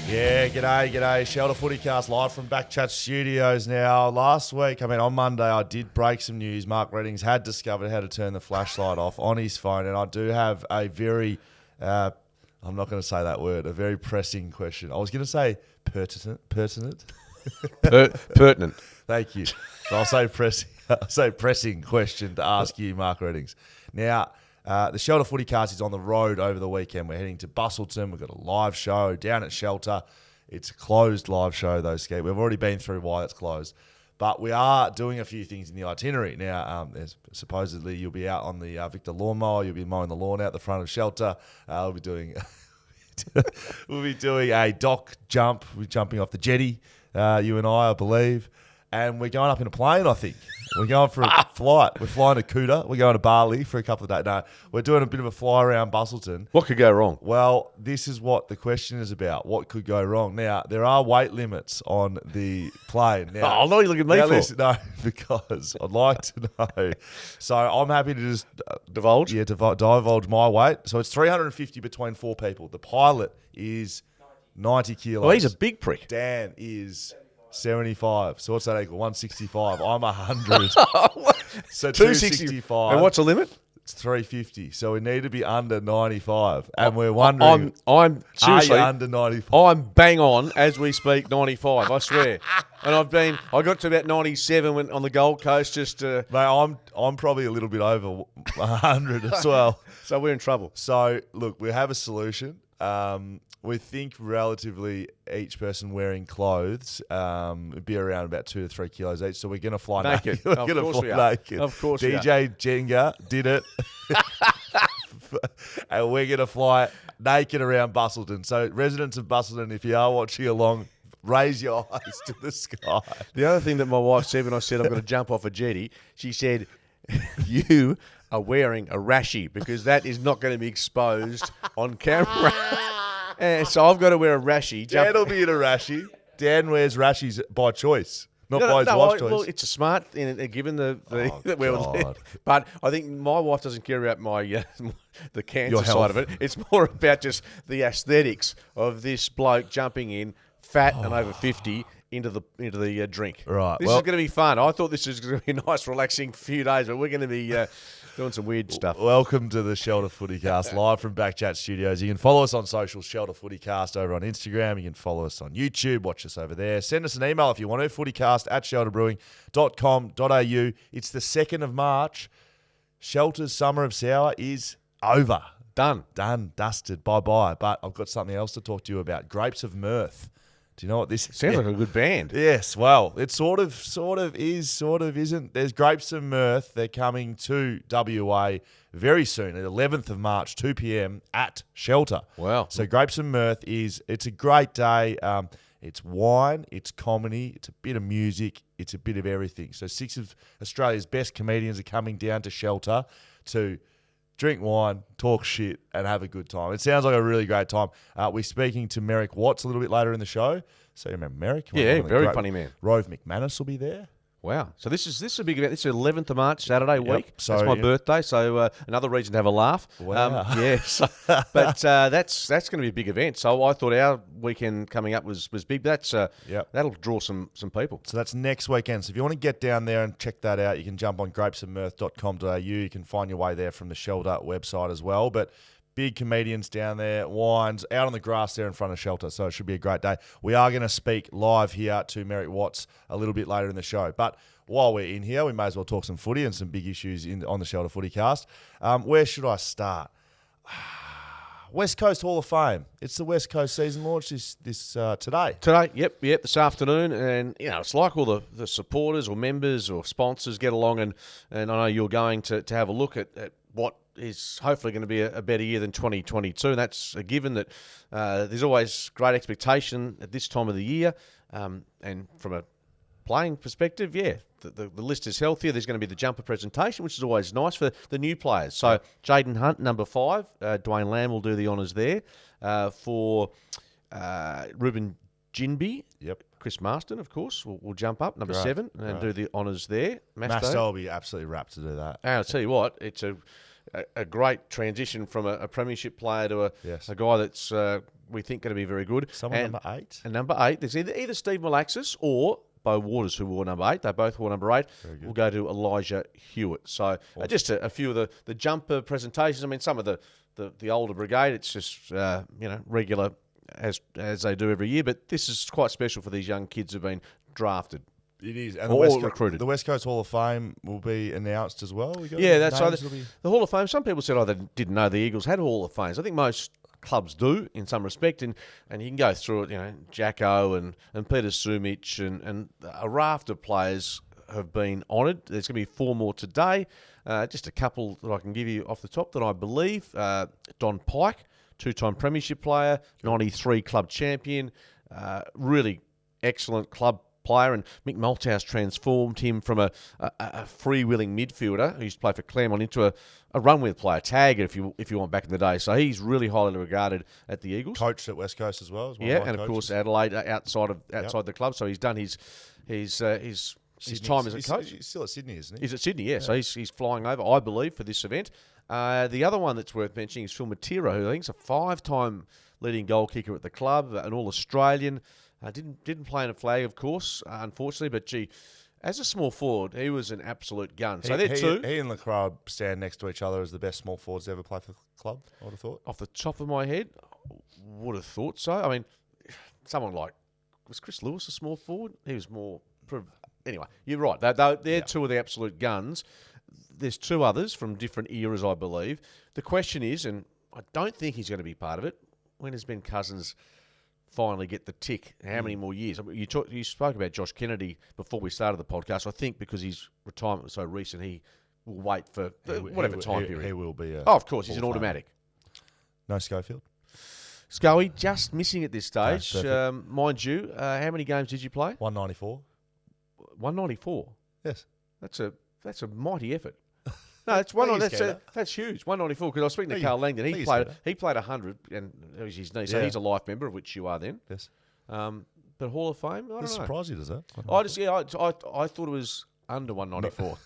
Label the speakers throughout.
Speaker 1: Yeah, g'day. Shelter FootyCast live from BackChat Studios now. Last week, on Monday, I did break some news. Mark Reddings had discovered how to turn the flashlight off on his phone, and I do have a very, I'm not going to say that word, a very pressing question. I was going to say pertinent.
Speaker 2: Pertinent.
Speaker 1: Thank you. So I'll say pressing question to ask you, Mark Reddings. Now, the Shelter FootyCast is on the road over the weekend. We're heading to Busselton. We've got a live show down at Shelter. It's a closed live show, though, Skeet. We've already been through why it's closed. But we are doing a few things in the itinerary. Now, supposedly you'll be out on the Victor lawnmower. You'll be mowing the lawn out the front of Shelter. We'll be doing a dock jump. We're jumping off the jetty, you and I believe. And we're going up in a plane, I think. We're going for a flight. We're flying to Kuta. We're going to Bali for a couple of days. No, we're doing a bit of a fly around Busselton.
Speaker 2: What could go wrong?
Speaker 1: Well, this is what the question is about. What could go wrong? Now, there are weight limits on the plane. Now,
Speaker 2: I know you're looking at me for.
Speaker 1: Listen, no, because I'd like to know. So I'm happy to just
Speaker 2: divulge.
Speaker 1: Yeah, divulge my weight. So it's 350 between four people. The pilot is 90 kilos.
Speaker 2: Well, he's a big prick.
Speaker 1: Dan is 75. So what's that equal? 165. I'm 100. So 265.
Speaker 2: And what's the limit?
Speaker 1: It's 350. So we need to be under 95. And we're wondering,
Speaker 2: I'm seriously
Speaker 1: are you under 95?
Speaker 2: I'm bang on as we speak 95, I swear. And I got to about 97 when on the Gold Coast just
Speaker 1: Mate, I'm probably a little bit over 100 as well.
Speaker 2: So we're in trouble.
Speaker 1: So look, we have a solution. We think relatively each person wearing clothes would be around about 2 to 3 kilos each. So we're going to fly naked. We're going to fly naked.
Speaker 2: Of course
Speaker 1: DJ Jenga did it. And we're going to fly naked around Busselton. So residents of Busselton, if you are watching along, raise your eyes to the sky.
Speaker 2: The other thing that my wife said when I said I'm going to jump off a jetty, she said, you are wearing a rashie because that is not going to be exposed on camera. So I've got to wear a rashie.
Speaker 1: Dan will be in a rashie. Dan wears rashies by choice, not by his wife's choice.
Speaker 2: Well, it's a smart thing, given the
Speaker 1: God.
Speaker 2: But I think my wife doesn't care about my the cancer side of it. It's more about just the aesthetics of this bloke jumping in, fat and over 50, into the drink.
Speaker 1: Right.
Speaker 2: This is going to be fun. I thought this was going to be a nice, relaxing few days, but we're going to be doing some weird stuff.
Speaker 1: Welcome to the Shelter FootyCast, live from BackChat Studios. You can follow us on social, Shelter FootyCast over on Instagram. You can follow us on YouTube. Watch us over there. Send us an email if you want to, footycast@shelterbrewing.com.au. It's the 2nd of March. Shelter's Summer of Sour is over.
Speaker 2: Done,
Speaker 1: dusted, bye-bye. But I've got something else to talk to you about. Grapes of Mirth. Do you know what this is?
Speaker 2: Sounds like a good band.
Speaker 1: Yes, well, it sort of is, sort of isn't. There's Grapes of Mirth. They're coming to WA very soon, the 11th of March, 2 p.m. at Shelter.
Speaker 2: Wow.
Speaker 1: So Grapes of Mirth it's a great day. It's wine, it's comedy, it's a bit of music, it's a bit of everything. So 6 of Australia's best comedians are coming down to Shelter to drink wine, talk shit, and have a good time. It sounds like a really great time. We're speaking to MERRICK Watts a little bit later in the show. So you remember MERRICK?
Speaker 2: Yeah, very funny man.
Speaker 1: Rove McManus will be there.
Speaker 2: Wow. So this is a big event. This is 11th of March, Saturday week.
Speaker 1: So,
Speaker 2: that's my birthday, so another reason to have a laugh.
Speaker 1: Wow.
Speaker 2: But that's going to be a big event. So I thought our weekend coming up was big. That'll draw some people.
Speaker 1: So that's next weekend. So if you want to get down there and check that out, you can jump on grapesofmirth.com.au. You can find your way there from the Shelter website as well. But big comedians down there, wines, out on the grass there in front of Shelter. So it should be a great day. We are going to speak live here to MERRICK Watts a little bit later in the show. But while we're in here, we may as well talk some footy and some big issues on the Shelter FootyCast. Where should I start? West Coast Hall of Fame. It's the West Coast season launch this today.
Speaker 2: Today, yep, this afternoon. And, it's like all the supporters or members or sponsors get along and I know you're going to have a look at what is hopefully going to be a better year than 2022. And that's a given that there's always great expectation at this time of the year. And from a playing perspective, the list is healthier. There's going to be the jumper presentation, which is always nice for the new players. So Jaden Hunt, number 5. Dwayne Lamb will do the honours there. For Ruben Ginby.
Speaker 1: Yep.
Speaker 2: Chris Marston, of course, will jump up, number 7, and do the honours there.
Speaker 1: Masto will be absolutely rapt to do that.
Speaker 2: And I'll tell you what, it's a a great transition from a premiership player to
Speaker 1: Yes.
Speaker 2: a guy that's we think going to be very good.
Speaker 1: Someone number 8?
Speaker 2: And number 8, there's either Steve Malaxis or Bo Waters, who wore number 8. They both wore number 8. We'll go to Elijah Hewitt. So just a few of the jumper presentations. I mean, some of the older brigade, it's just regular as they do every year. But this is quite special for these young kids who've been drafted.
Speaker 1: It is, and
Speaker 2: recruited.
Speaker 1: The West Coast Hall of Fame will be announced as well.
Speaker 2: That's so. The Hall of Fame. Some people said, they didn't know the Eagles had Hall of Fames. I think most clubs do in some respect, and you can go through it. Jacko and Peter Sumich and a raft of players have been honoured. There's going to be 4 more today. Just a couple that I can give you off the top that I believe. Don Pike, 2-time premiership player, 93 club champion, really excellent club player, and Mick Malthouse transformed him from a freewheeling midfielder who used to play for Claremont into a run-with player, tagger if you want, back in the day. So he's really highly regarded at the Eagles.
Speaker 1: Coached at West Coast as well.
Speaker 2: Of course Adelaide outside the club. So he's done his time as a coach.
Speaker 1: He's still at Sydney, isn't he?
Speaker 2: He's at Sydney, yeah. So he's flying over, I believe, for this event. The other one that's worth mentioning is Phil Matera, who I think is a 5-time leading goal kicker at the club, an All-Australian. Didn't play in a flag, of course, unfortunately, but gee, as a small forward, he was an absolute gun. So
Speaker 1: he and Lacroix stand next to each other as the best small forwards to ever play for the club, I would have thought.
Speaker 2: Off the top of my head, would have thought so. I mean, someone like, was Chris Lewis a small forward? He was more... Anyway, you're right. They're 2 of the absolute guns. There's 2 others from different eras, I believe. The question is, and I don't think he's going to be part of it, when has Ben Cousins finally get the tick? How many more years? I mean, you spoke about Josh Kennedy before we started the podcast. I think because his retirement was so recent, he will wait for whatever time period.
Speaker 1: He will be.
Speaker 2: Of course, he's an automatic.
Speaker 1: No Schofield?
Speaker 2: Scully, just missing at this stage. Mind you, how many games did you play?
Speaker 1: 194.
Speaker 2: 194?
Speaker 1: Yes.
Speaker 2: That's a mighty effort. No, that's that's huge. 194. Because I was speaking to Carl Langdon. He played 100, and it was his knee. So he's a life member, of which you are then.
Speaker 1: Yes.
Speaker 2: But Hall of Fame, I don't know.
Speaker 1: Surprised you, does that?
Speaker 2: I thought it was under 194.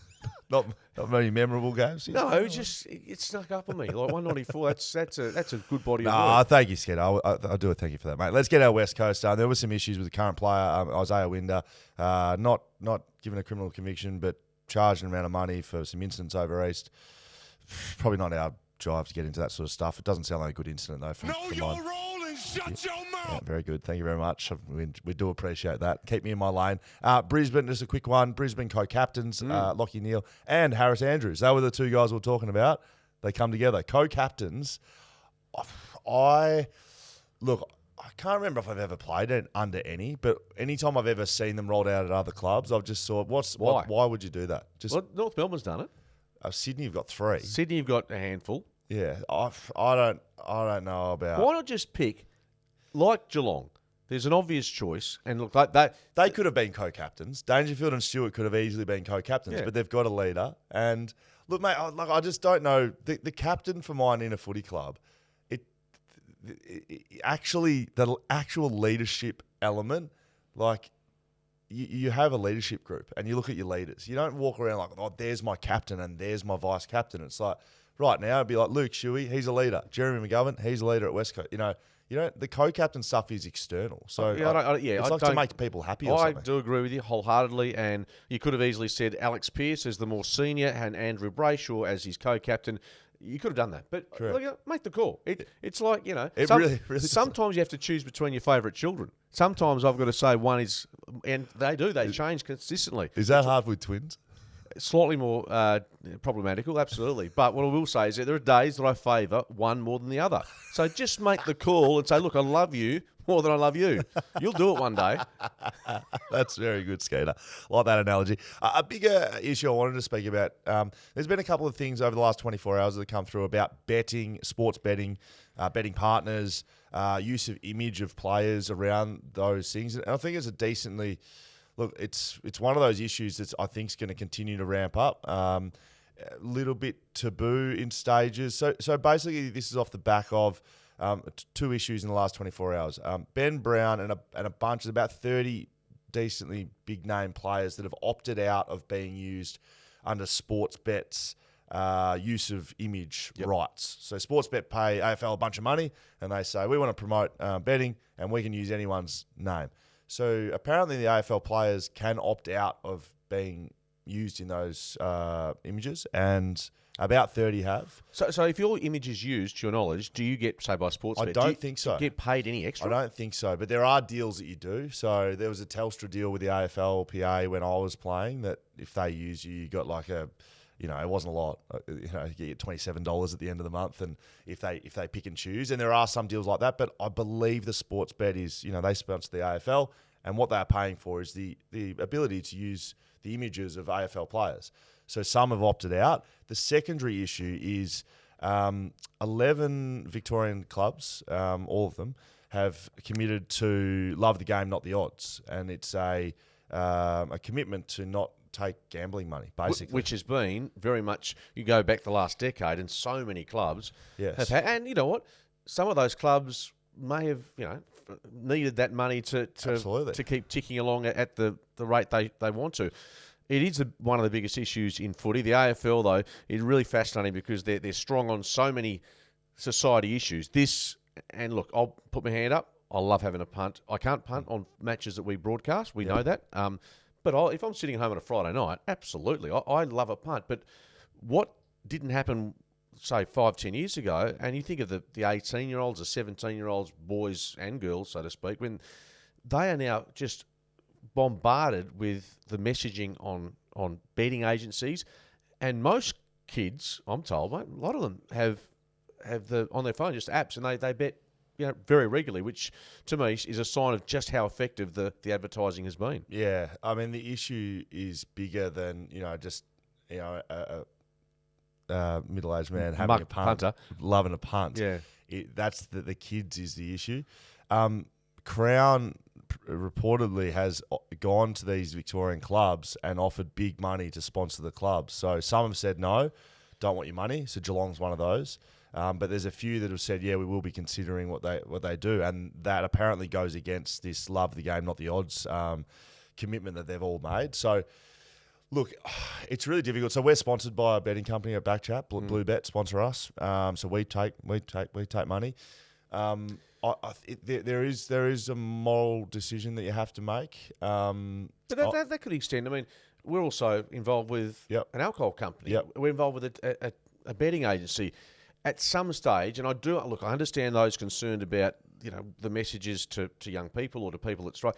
Speaker 1: Not many memorable games.
Speaker 2: No, it snuck up on me. Like 194. That's a good body of work.
Speaker 1: No, thank you, Sked. I do thank you for that, mate. Let's get our West Coast done. There were some issues with the current player, Isaiah Winder, not given a criminal conviction, but charged an amount of money for some incidents over east. Probably not our job to get into that sort of stuff. It doesn't sound like a good incident though. Know your role and shut your mouth. Yeah, very good. Thank you very much. We do appreciate that. Keep me in my lane. Brisbane, just a quick one. Brisbane co-captains, Lockie Neal and Harris Andrews. They were the 2 guys we were talking about. They come together. Co-captains. I can't remember if I've ever played it under any, but anytime I've ever seen them rolled out at other clubs, I've just thought, why would you do that?
Speaker 2: North Melbourne's done it.
Speaker 1: Sydney, you've got 3.
Speaker 2: Sydney, you've got a handful.
Speaker 1: Yeah, I don't know about.
Speaker 2: Why not just pick, like Geelong? There's an obvious choice, and look,
Speaker 1: they could have been co-captains. Dangerfield and Stewart could have easily been co-captains, but they've got a leader. And look, mate, I just don't know the captain for mine in a footy club. Actually, the actual leadership element, like you have a leadership group and you look at your leaders. You don't walk around like, oh, there's my captain and there's my vice captain. It's like right now it'd be like Luke Shuey, he's a leader. Jeremy McGovern, he's a leader at West Coast. You know, the co-captain stuff is external. So it's to make people happy. Or something.
Speaker 2: I do agree with you wholeheartedly, and you could have easily said Alex Pearce as the more senior and Andrew Brayshaw as his co-captain. You could have done that, but look, make the call. It's like,
Speaker 1: really
Speaker 2: sometimes you have to choose between your favourite children. Sometimes I've got to say one is, and they change consistently.
Speaker 1: Is that hard with twins?
Speaker 2: Slightly more problematical, absolutely. But what I will say is that there are days that I favour one more than the other. So just make the call and say, look, I love you more than I love you. You'll do it one day.
Speaker 1: That's very good, Skater. Like that analogy. A bigger issue I wanted to speak about, there's been a couple of things over the last 24 hours that have come through about betting, sports betting, betting partners, use of image of players around those things. And I think it's a decently... Look, it's one of those issues that I think is going to continue to ramp up. A little bit taboo in stages. So basically, this is off the back of 2 issues in the last 24 hours. Ben Brown and a bunch of about 30 decently big name players that have opted out of being used under sports bets use of image rights. So Sportsbet pay AFL a bunch of money, and they say, we want to promote betting, and we can use anyone's name. So apparently the AFL players can opt out of being used in those images, and about 30 have.
Speaker 2: So if your image is used, to your knowledge, do you get, say, by Sportsbet?
Speaker 1: I don't think so.
Speaker 2: Do you get paid any extra?
Speaker 1: I don't think so, but there are deals that you do. So there was a Telstra deal with the AFLPA when I was playing that if they use you, you got like a, it wasn't a lot. You get $27 at the end of the month, and if they pick and choose, and there are some deals like that. But I believe the Sportsbet is, they sponsor the AFL, and what they're paying for is the ability to use the images of AFL players. So some have opted out. The secondary issue is 11 Victorian clubs, all of them, have committed to love the game, not the odds, and it's a commitment to not take gambling money, basically.
Speaker 2: Which has been very much, you go back the last decade, and so many clubs have had, and you know what? Some of those clubs may have, needed that money to keep ticking along at the rate they want to. It is one of the biggest issues in footy. The AFL, though, is really fascinating because they're strong on so many society issues. And look, I'll put my hand up. I love having a punt. I can't punt on matches that we broadcast. We know that. But if I'm sitting home on a Friday night, absolutely, I love a punt. But what didn't happen, say, 5-10 years ago, and you think of the 18-year-olds, the 17-year-olds, boys and girls, so to speak, when they are now just bombarded with the messaging on betting agencies, and most kids, I'm told, mate, a lot of them have on their phone just apps, and they bet very regularly, which to me is a sign of just how effective the advertising has been.
Speaker 1: Yeah, I mean the issue is bigger than just a middle-aged man having a punter, loving a punt.
Speaker 2: Yeah,
Speaker 1: that's the kids is the issue. Crown reportedly has gone to these Victorian clubs and offered big money to sponsor the clubs. So some have said no, don't want your money. So Geelong's one of those. But there's a few that have said, yeah, we will be considering what they do. And that apparently goes against this love the game, not the odds commitment that they've all made. So, look, it's really difficult. So we're sponsored by a betting company at BackChat. Blue Bet sponsor us. So we take money. There is a moral decision that you have to make.
Speaker 2: But that could extend. I mean, we're also involved with an alcohol company.
Speaker 1: Yep.
Speaker 2: We're involved with a betting agency. At some stage, and I understand those concerned about the messages to young people or to people that strike.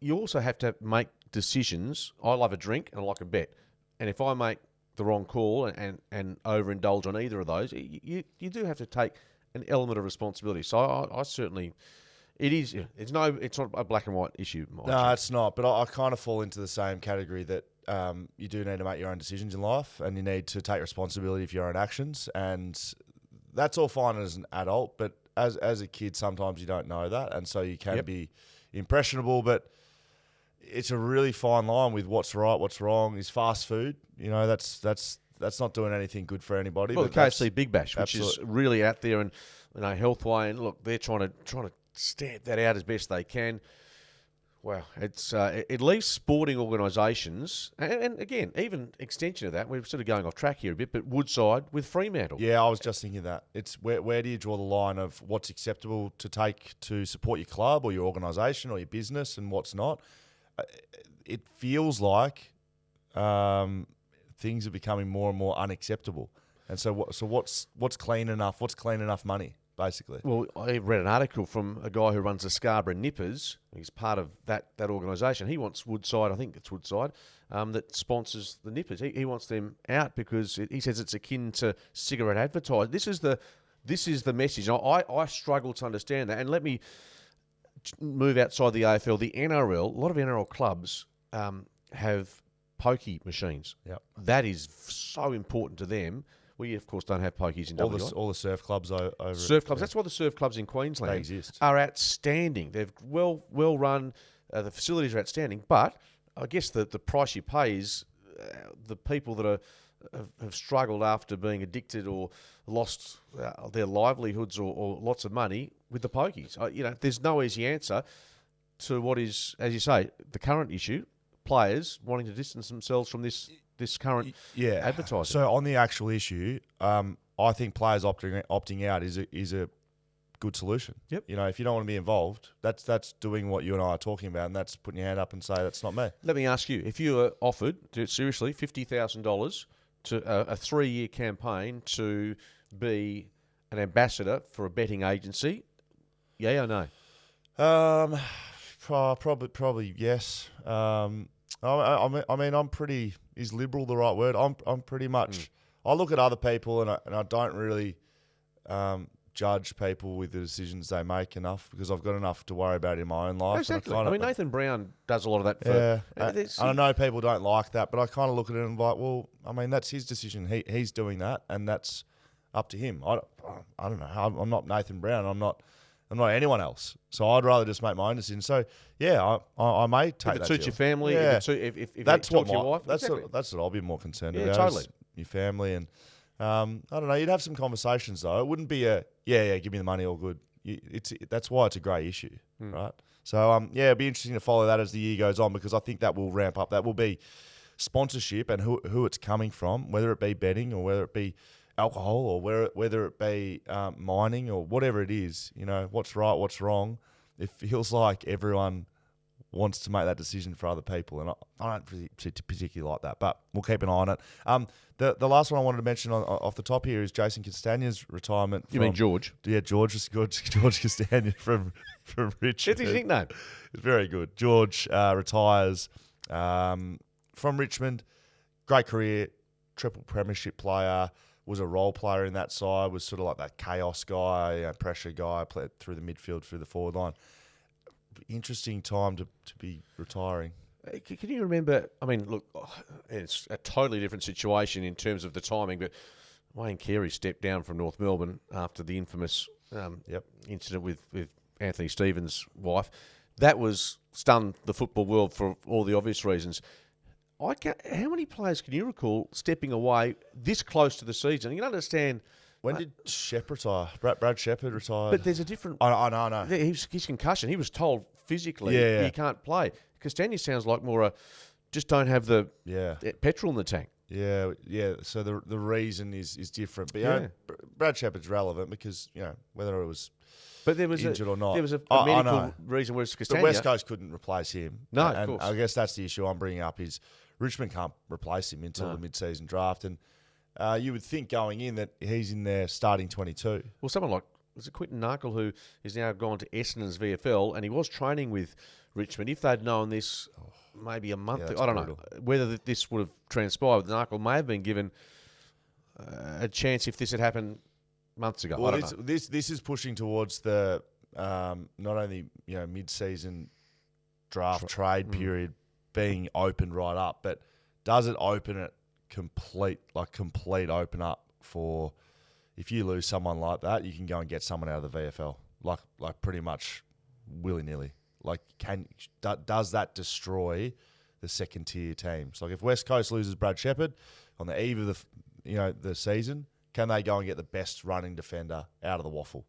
Speaker 2: You also have to make decisions. I love a drink and I like a bet, and if I make the wrong call and overindulge on either of those, you do have to take an element of responsibility. So I certainly, it is. It's not a black and white issue.
Speaker 1: No, it's not. But I kind of fall into the same category that you do need to make your own decisions in life, and you need to take responsibility for your own actions. And that's all fine as an adult, but as a kid, sometimes you don't know that, and so you can be impressionable. But it's a really fine line with what's right, what's wrong. Is fast food, that's not doing anything good for anybody.
Speaker 2: Well,
Speaker 1: but
Speaker 2: the KFC Big Bash, which is really out there and healthway, and look, they're trying to stamp that out as best they can. Wow, it leaves sporting organisations, and again, even extension of that, we're sort of going off track here a bit, but Woodside with Fremantle.
Speaker 1: Yeah, I was just thinking that. It's where do you draw the line of what's acceptable to take to support your club or your organisation or your business and what's not? It feels like things are becoming more and more unacceptable. And so what's clean enough? What's clean enough money? Basically.
Speaker 2: Well, I read an article from a guy who runs the Scarborough Nippers. He's part of that organisation. He wants Woodside, I think it's Woodside, that sponsors the Nippers. He wants them out because he says it's akin to cigarette advertising. This is the message. I struggle to understand that. And let me move outside the AFL. The NRL, a lot of NRL clubs have pokey machines.
Speaker 1: Yep.
Speaker 2: That is so important to them. We, of course, don't have pokies in WA.
Speaker 1: All the surf clubs over
Speaker 2: surf clubs. Yeah. That's why the surf clubs in Queensland
Speaker 1: exist.
Speaker 2: Are outstanding. They've well run. The facilities are outstanding. But I guess the price you pay is the people that have struggled after being addicted or lost their livelihoods or lots of money with the pokies. There's no easy answer to what is, as you say, the current issue. Players wanting to distance themselves from this this current
Speaker 1: Yeah.
Speaker 2: advertising.
Speaker 1: So on the actual issue, I think players opting out is a good solution.
Speaker 2: Yep.
Speaker 1: You know, if you don't want to be involved, that's doing what you and I are talking about, and that's putting your hand up and say that's not me.
Speaker 2: Let me ask you, if you were offered, seriously, $50,000 to a 3-year campaign to be an ambassador for a betting agency, yay or no?
Speaker 1: Probably yes. I mean, I'm pretty. Is liberal the right word? I'm pretty much. I look at other people and I don't really judge people with the decisions they make enough because I've got enough to worry about in my own life.
Speaker 2: Exactly.
Speaker 1: And
Speaker 2: I mean, Nathan Brown does a lot of that.
Speaker 1: I know people don't like that, but I kind of look at it and like, well, I mean, that's his decision. He's doing that, and that's up to him. I don't know. I'm not Nathan Brown. I'm not anyone else. So I'd rather just make my own decision. So yeah, I may take that.
Speaker 2: If it suits
Speaker 1: deal.
Speaker 2: your family,
Speaker 1: yeah.
Speaker 2: if
Speaker 1: that's
Speaker 2: it talks your wife,
Speaker 1: that's
Speaker 2: exactly.
Speaker 1: that's what I'll be more concerned
Speaker 2: Yeah,
Speaker 1: about.
Speaker 2: totally.
Speaker 1: Is your family and I don't know. You'd have some conversations though. It wouldn't be a give me the money, all good. That's why it's a grey issue, right? So it'd be interesting to follow that as the year goes on because I think that will ramp up. That will be sponsorship and who it's coming from, whether it be betting or whether it be alcohol or whether it be mining or whatever it is. You know, what's right, what's wrong. It feels like everyone wants to make that decision for other people, and I don't particularly like that, but we'll keep an eye on it. The last one I wanted to mention off the top here is Jason Castagna's retirement.
Speaker 2: You mean George?
Speaker 1: Yeah, George Castagna from Richmond.
Speaker 2: That's his nickname.
Speaker 1: It's very good. George retires from Richmond. Great career, triple premiership player. Was a role player in that side. Was sort of like that chaos guy, pressure guy. Played through the midfield, through the forward line. Interesting time to be retiring.
Speaker 2: Can you remember? I mean, look, it's a totally different situation in terms of the timing, but Wayne Carey stepped down from North Melbourne after the infamous incident with Anthony Stevens' wife. That was stunned the football world for all the obvious reasons. How many players can you recall stepping away this close to the season? You can understand.
Speaker 1: When did Shep retire? Brad Shepherd retired.
Speaker 2: But there's a different...
Speaker 1: I know.
Speaker 2: His concussion, he was told physically he can't play. Castagna sounds like more just don't have the petrol in the tank.
Speaker 1: Yeah. So the reason is different. But, you know, Brad Shepherd's relevant because, you know, whether it was injured or not.
Speaker 2: There was a medical reason where it's Castagna.
Speaker 1: But West Coast couldn't replace him.
Speaker 2: No,
Speaker 1: and
Speaker 2: of course.
Speaker 1: I guess that's the issue I'm bringing up is Richmond can't replace him until the mid-season draft. And you would think going in that he's in there starting 22.
Speaker 2: Well, someone like, was it Quinton Narkle, who is now gone to Essendon's VFL, and he was training with Richmond. If they'd known this maybe a month ago, I don't know whether this would have transpired. Narkle may have been given a chance if this had happened months ago.
Speaker 1: Well,
Speaker 2: I don't know.
Speaker 1: This is pushing towards the not only mid-season draft trade period being opened right up, but does it open it complete open up for if you lose someone like that, you can go and get someone out of the VFL like pretty much willy-nilly. Like, does that destroy the second tier teams? Like, if West Coast loses Brad Shepherd on the eve of the season, can they go and get the best running defender out of the waffle?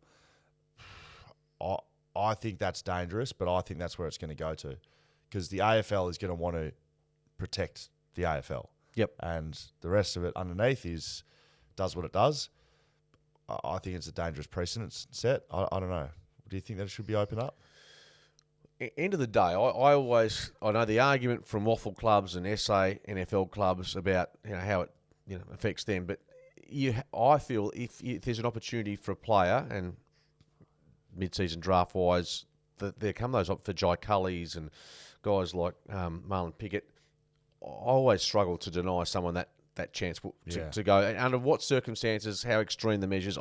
Speaker 1: I think that's dangerous, but I think that's where it's going to go to, because the AFL is going to want to protect the AFL.
Speaker 2: Yep.
Speaker 1: And the rest of it underneath does what it does. I think it's a dangerous precedent set. I don't know. Do you think that it should be opened up?
Speaker 2: End of the day, I know the argument from waffle clubs and SA NFL clubs about how it affects them, but I feel if there's an opportunity for a player and mid-season draft wise, that there come those up for Jai Cullies and guys like Marlon Pickett. I always struggle to deny someone that chance to go. And under what circumstances, how extreme the measures,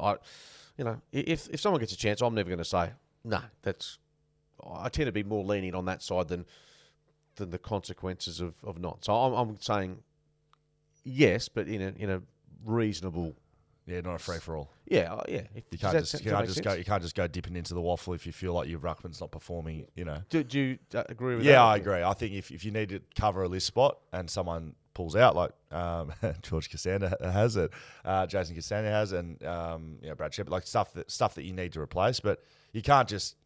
Speaker 2: if someone gets a chance, I'm never going to say no. I tend to be more lenient on that side than the consequences of not. So I'm saying yes, but in a reasonable.
Speaker 1: Yeah, not a free for all.
Speaker 2: Yeah.
Speaker 1: You can't just go dipping into the waffle if you feel like your ruckman's not performing.
Speaker 2: Do you agree with that?
Speaker 1: Yeah, I agree. I think if you need to cover a list spot and someone pulls out like George Castagna has it, Jason Castagna has, and Brad Shepherd, like stuff that you need to replace, but you can't just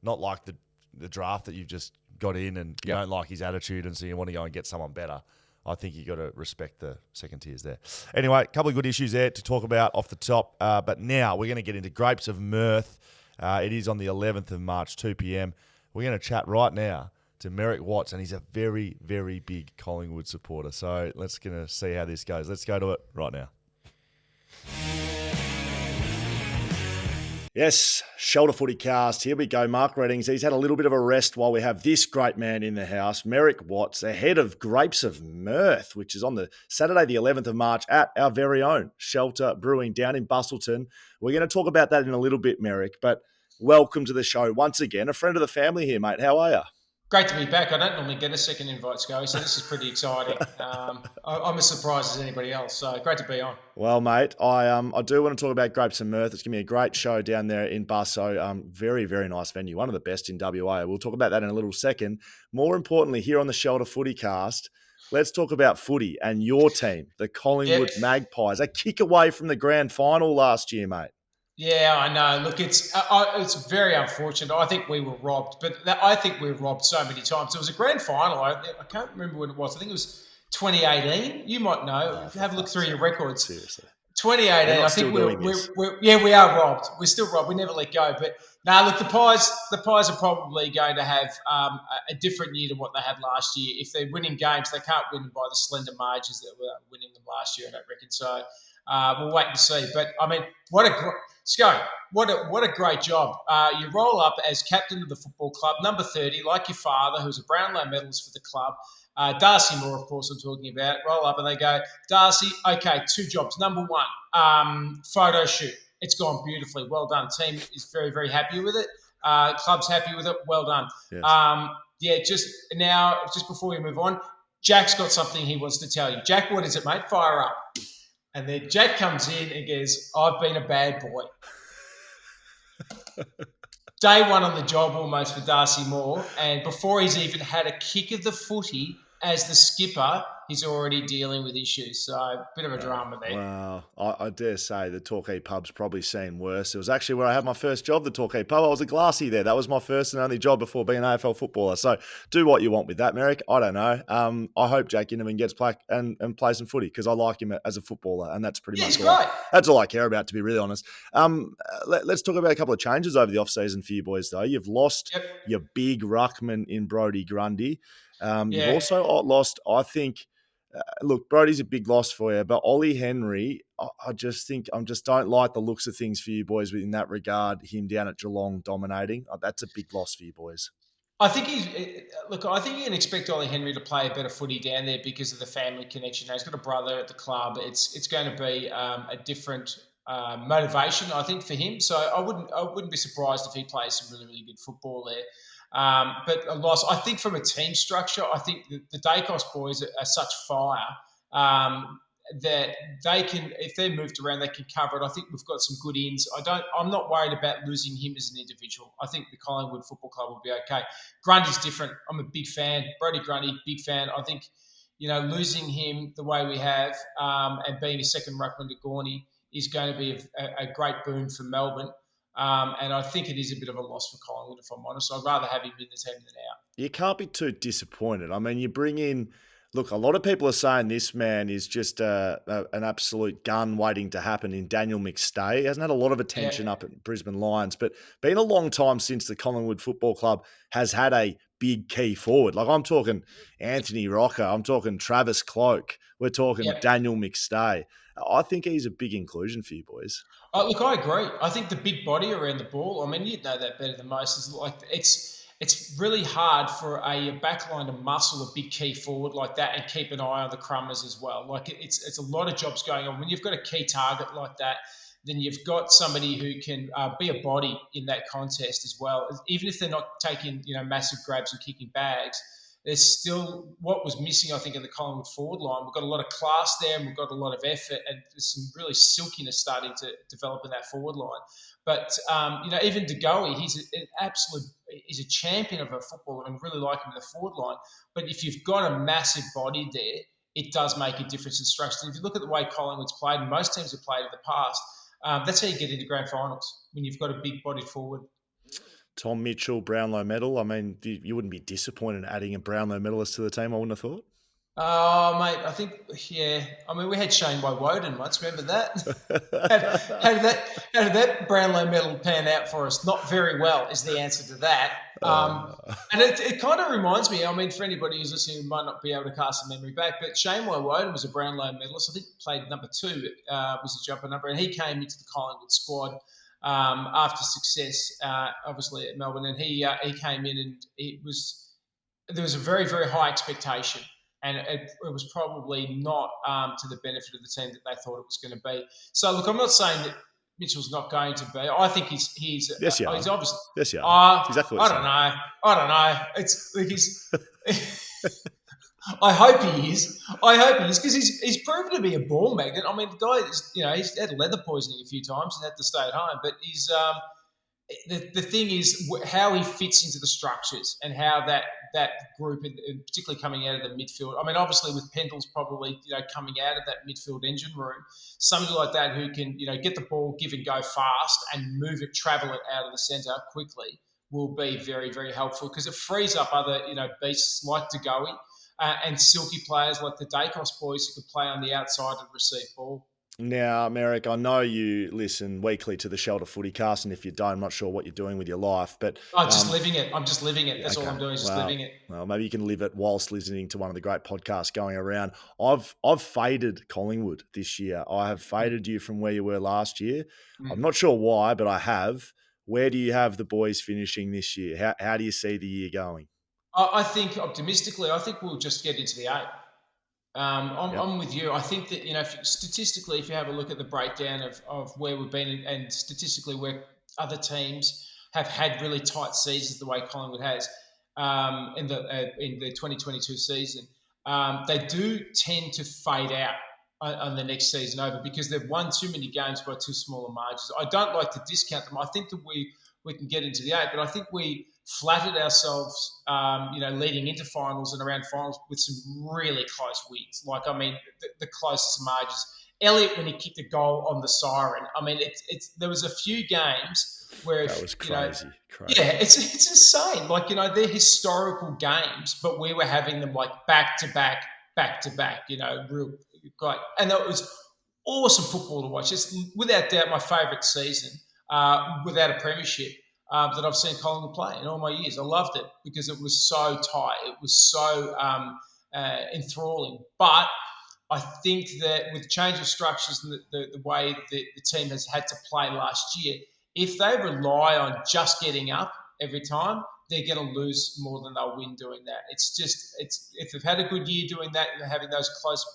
Speaker 1: not like the draft that you've just got in and you don't like his attitude and so you want to go and get someone better. I think you got to respect the second tiers there. Anyway, a couple of good issues there to talk about off the top. But now we're going to get into Grapes of Mirth. It is on the 11th of March, 2 p.m. We're going to chat right now to MERRICK Watts, and he's a very, very big Collingwood supporter. So let's going to see how this goes. Let's go to it right now. Yes, Shoulder FootyCast. Here we go. Mark Reddings. He's had a little bit of a rest while we have this great man in the house, MERRICK Watts, ahead of Grapes of Mirth, which is on the Saturday, the 11th of March at our very own Shelter Brewing down in Busselton. We're going to talk about that in a little bit, MERRICK, but welcome to the show once again. A friend of the family here, mate. How are you?
Speaker 3: Great to be back. I don't normally get a second invite, Scully, so this is pretty exciting. I'm as surprised as anybody else, so great to be on.
Speaker 1: Well, mate, I do want to talk about Grapes of Mirth. It's going to be a great show down there in Busso. Very, very nice venue. One of the best in WA. We'll talk about that in a little second. More importantly, here on the Shelter FootyCast, let's talk about footy and your team, the Collingwood Magpies. A kick away from the grand final last year, mate.
Speaker 3: Yeah, I know. Look, it's very unfortunate. I think we were robbed, but I think we were robbed so many times. It was a grand final. I can't remember when it was. I think it was 2018. You might know. Have a look through your records.
Speaker 1: Seriously.
Speaker 3: 2018. I think we are robbed. We're still robbed. We never let go. But now, look, the Pies are probably going to have a different year to what they had last year. If they're winning games, they can't win by the slender margins that were winning them last year, I don't reckon. So we'll wait and see. But I mean, what a great job. You roll up as captain of the football club, number 30, like your father, who's a Brownlow medalist for the club. Darcy Moore, of course, I'm talking about. Roll up and they go, Darcy, okay, 2 jobs. Number 1, photo shoot. It's gone beautifully. Well done. Team is very, very happy with it. Club's happy with it. Well done. Yes. Just before we move on, Jack's got something he wants to tell you. Jack, what is it, mate? Fire up. And then Jack comes in and goes, I've been a bad boy. Day 1 on the job almost for Darcy Moore. And before he's even had a kick of the footy as the skipper, he's already dealing with issues. So a bit of a drama there.
Speaker 1: Wow. I dare say the Torquay pub's probably seen worse. It was actually where I had my first job, the Torquay pub. I was a glassy there. That was my first and only job before being an AFL footballer. So do what you want with that, MERRICK. I don't know. I hope Jack Innerman gets back and plays some footy because I like him as a footballer, and that's pretty much that's all I care about, to be really honest. Let's talk about a couple of changes over the off-season for you boys, though. You've lost your big ruckman in Brodie Grundy. You've also lost, I think, look, Brodie's a big loss for you, but Ollie Henry, I just don't like the looks of things for you boys in that regard. Him down at Geelong dominating, that's a big loss for you boys.
Speaker 3: I think I think you can expect Ollie Henry to play a better footy down there because of the family connection. He's got a brother at the club. It's going to be a different motivation, I think, for him. So I wouldn't be surprised if he plays some really, really good football there. But a loss, I think, from a team structure, I think the Dacos boys are such fire that they can, if they're moved around, they can cover it. I think we've got some good ins. I'm not worried about losing him as an individual. I think the Collingwood Football Club will be okay. Grundy's different. I'm a big fan. Brodie Grundy, big fan. I think, losing him the way we have and being a second ruckman to Gorney is going to be a great boon for Melbourne. And I think it is a bit of a loss for Collingwood, if I'm honest. I'd rather have him in the team than out.
Speaker 1: You can't be too disappointed. I mean, you bring in... Look, a lot of people are saying this man is just an absolute gun waiting to happen in Daniel McStay. He hasn't had a lot of attention up at Brisbane Lions, but been a long time since the Collingwood Football Club has had a big key forward. Like, I'm talking Anthony Rocker. I'm talking Travis Cloak. We're talking Daniel McStay. I think he's a big inclusion for you boys.
Speaker 3: Look, I agree. I think the big body around the ball, I mean, you'd know that better than most, is like it's really hard for a backline to muscle a big key forward like that and keep an eye on the crummers as well. Like, it's a lot of jobs going on. When you've got a key target like that, then you've got somebody who can be a body in that contest as well. Even if they're not taking massive grabs and kicking bags, there's still what was missing, I think, in the Collingwood forward line. We've got a lot of class there and we've got a lot of effort, and there's some really silkiness starting to develop in that forward line. But, even De Goey, he's a champion of a footballer and really like him in the forward line. But if you've got a massive body there, it does make a difference in structure. And if you look at the way Collingwood's played, and most teams have played in the past, that's how you get into grand finals, when you've got a big-bodied forward.
Speaker 1: Tom Mitchell, Brownlow medal. I mean, you wouldn't be disappointed adding a Brownlow medalist to the team, I wouldn't have thought.
Speaker 3: Oh, mate, I think, yeah. I mean, we had Shane Woden once. Remember that? How did that Brownlow medal pan out for us? Not very well is the answer to that. And it kind of reminds me, I mean, for anybody who's listening who might not be able to cast a memory back, but Shane Woden was a Brownlow medalist. I think played number 2, was his jumper number, and he came into the Collingwood squad after success, obviously at Melbourne, and he came in and there was a very, very high expectation, and it was probably not to the benefit of the team that they thought it was going to be. So, look, I'm not saying that Mitchell's not going to be. I think he's
Speaker 1: Yes, you are.
Speaker 3: he's obviously.
Speaker 1: Yes, you are. Exactly what
Speaker 3: I
Speaker 1: you're
Speaker 3: don't know. It's like he's. I hope he is. Because he's proven to be a ball magnet. I mean, the guy is, he's had leather poisoning a few times and had to stay at home, but he's. The thing is how he fits into the structures and how that group, particularly coming out of the midfield. I mean, obviously with Pendle's probably coming out of that midfield engine room, somebody like that who can get the ball, give and go fast, and move it, travel it out of the centre quickly will be very, very helpful because it frees up other beasts like Degoe and silky players like the Dacos boys who could play on the outside and receive ball.
Speaker 1: Now, Merrick, I know you listen weekly to the Shelter FootyCast, and if you don't, I'm not sure what you're doing with your life. But
Speaker 3: I'm just living it. That's all I'm doing is just living it.
Speaker 1: Well, maybe you can live it whilst listening to one of the great podcasts going around. I've faded Collingwood this year. I have faded you from where you were last year. I'm not sure why, but I have. Where do you have the boys finishing this year? How do you see the year going?
Speaker 3: I think optimistically, I think we'll just get into the 8. I'm with you. I think that, statistically, if you have a look at the breakdown of where we've been and statistically where other teams have had really tight seasons the way Collingwood has in the 2022 season, they do tend to fade out on the next season over because they've won too many games by too small a margins. I don't like to discount them. I think that we can get into the 8, but I think we flattered ourselves, leading into finals and around finals with some really close wins. Like, I mean, the closest margins. Elliott, when he kicked a goal on the siren, I mean, there was a few games where
Speaker 1: that was crazy.
Speaker 3: Yeah, it's insane. Like, they're historical games, but we were having them like back to back, real great, and that was awesome football to watch. It's without doubt my favourite season without a premiership. That I've seen Collingwood play in all my years. I loved it because it was so tight. It was so enthralling. But I think that with the change of structures and the way that the team has had to play last year, if they rely on just getting up every time, they're going to lose more than they'll win doing that. If they've had a good year doing that and having those close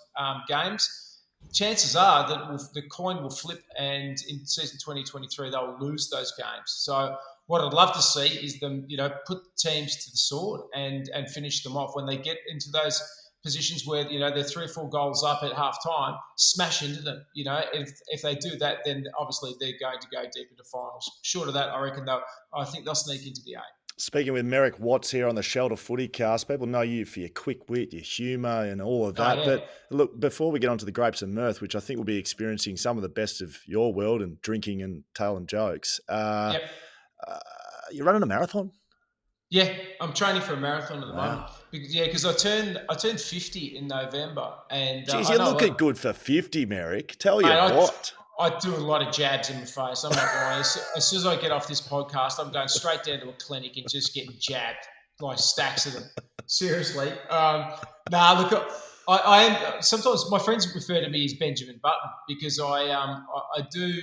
Speaker 3: games, chances are that the coin will flip and in season 2023 they'll lose those games. So what I'd love to see is them, put teams to the sword and finish them off when they get into those positions where they're 3 or 4 goals up at half time. Smash into them. If they do that, then obviously they're going to go deep into finals. Short of that, I think they'll sneak into the 8.
Speaker 1: Speaking with Merrick Watts here on the Shelter FootyCast, people know you for your quick wit, your humour and all of that. But look, before we get on to the grapes and mirth, which I think we'll be experiencing some of the best of your world and drinking and telling jokes, you're running a marathon?
Speaker 3: Yeah, I'm training for a marathon at the moment. Because I turned 50 in November. And
Speaker 1: Jeez, you're looking good for 50, Merrick. Tell you what.
Speaker 3: I do a lot of jabs in the face. I'm not lying. As soon as I get off this podcast, I'm going straight down to a clinic and just getting jabbed, like stacks of them. Seriously. Look, I am. Sometimes my friends refer to me as Benjamin Button because I do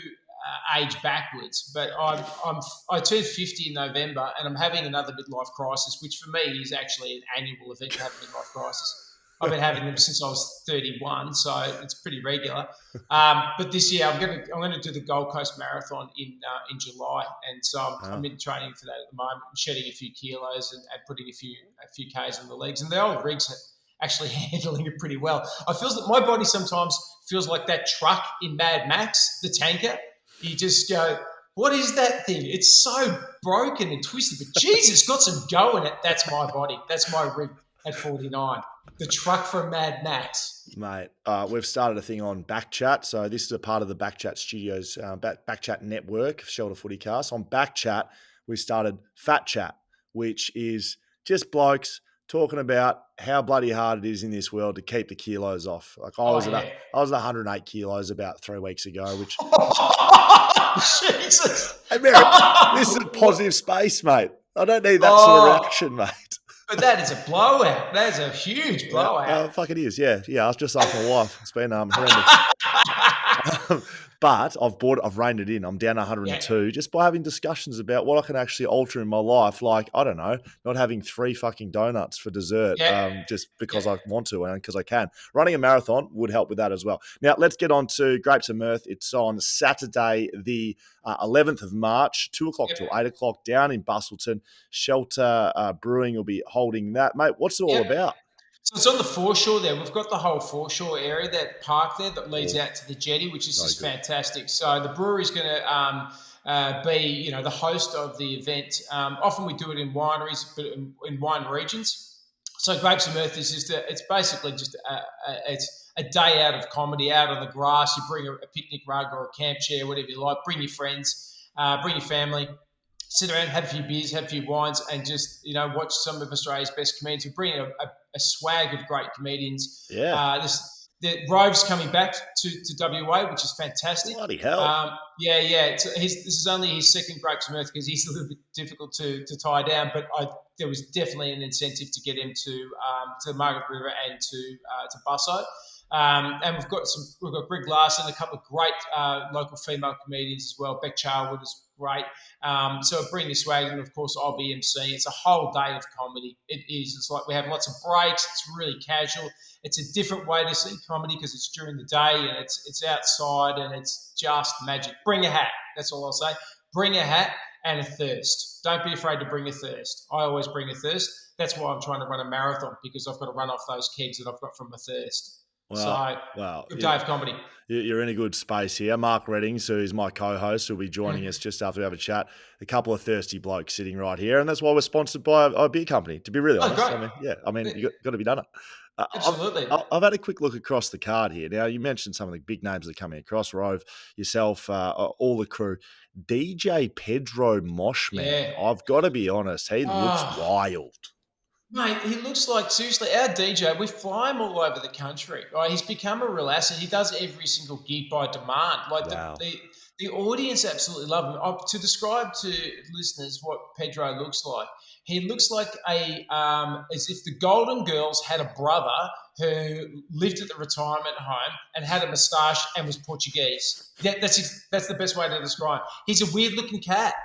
Speaker 3: age backwards. But I turned 50 in November, and I'm having another midlife crisis, which for me is actually an annual event to have a midlife crisis. I've been having them since I was 31, so it's pretty regular. But this year, I'm going to do the Gold Coast Marathon in July, and so I'm in training for that at the moment, shedding a few kilos and putting a few k's on the legs. And the old rigs are actually handling it pretty well. I feel that my body sometimes feels like that truck in Mad Max, the tanker. You just go, what is that thing? It's so broken and twisted, but Jesus, got some go in it. That's my body. That's my rig at 49. The truck from Mad Max.
Speaker 1: Mate, we've started a thing on BackChat. So this is a part of the BackChat Studios, BackChat network, Shelter FootyCast. On BackChat, we started Fat Chat, which is just blokes talking about how bloody hard it is in this world to keep the kilos off. Like I was at 108 kilos about 3 weeks ago, which
Speaker 3: Jesus.
Speaker 1: hey, Merrick, this is a positive space, mate. I don't need that sort of reaction, mate.
Speaker 3: But that is a blowout. That is a huge blowout.
Speaker 1: Fuck it is. Yeah. I was just asking my wife. It's been horrendous. But I've reined it in. I'm down 102 just by having discussions about what I can actually alter in my life. Like, I don't know, not having 3 fucking donuts for dessert just because I want to and because I can. Running a marathon would help with that as well. Now, let's get on to Grapes of Mirth. It's on Saturday, the 11th of March, 2 o'clock till 8 o'clock down in Busselton. Shelter Brewing will be holding that. Mate, what's it all about?
Speaker 3: So it's on the foreshore there. We've got the whole foreshore area, that park there that leads out to the jetty, which is just fantastic. So the brewery's going to be, the host of the event. Often we do it in wineries, but in wine regions. So Grapes of Mirth is it's basically just it's a day out of comedy, out on the grass. You bring a picnic rug or a camp chair, whatever you like. Bring your friends, bring your family. Sit around, have a few beers, have a few wines, and just watch some of Australia's best comedians. We bring a swag of great comedians.
Speaker 1: Yeah.
Speaker 3: The Rove's coming back to WA, which is fantastic.
Speaker 1: Bloody hell.
Speaker 3: This is only his second Grapes of Mirth because he's a little bit difficult to tie down. But there was definitely an incentive to get him to the Margaret River and to Busso. And we've got Greg Larson, a couple of great local female comedians as well. Beck Charwood is great. So bring this swag, and of course I'll be emceeing. It's a whole day of comedy. It is. It's like we have lots of breaks. It's really casual. It's a different way to see comedy because it's during the day and it's outside and it's just magic. Bring a hat. That's all I'll say. Bring a hat and a thirst. Don't be afraid to bring a thirst. I always bring a thirst. That's why I'm trying to run a marathon, because I've got to run off those kegs that I've got from my thirst. Good day of comedy.
Speaker 1: You're in a good space here. Mark Reddings, who is my co-host, will be joining us just after we have a chat. A couple of thirsty blokes sitting right here, and that's why we're sponsored by a beer company, to be really honest.
Speaker 3: Great.
Speaker 1: You've got to be done it.
Speaker 3: Absolutely.
Speaker 1: I've had a quick look across the card here. Now, you mentioned some of the big names that are coming across. Rove, yourself, all the crew. DJ Pedro Moshman, I've got to be honest, he looks wild.
Speaker 3: Mate, he looks like, seriously, our DJ, we fly him all over the country. Right? He's become a real asset. He does every single gig by demand. The audience absolutely love him. To describe to listeners what Pedro looks like, he looks like as if the Golden Girls had a brother who lived at the retirement home and had a moustache and was Portuguese. That's the best way to describe him. He's a weird-looking cat.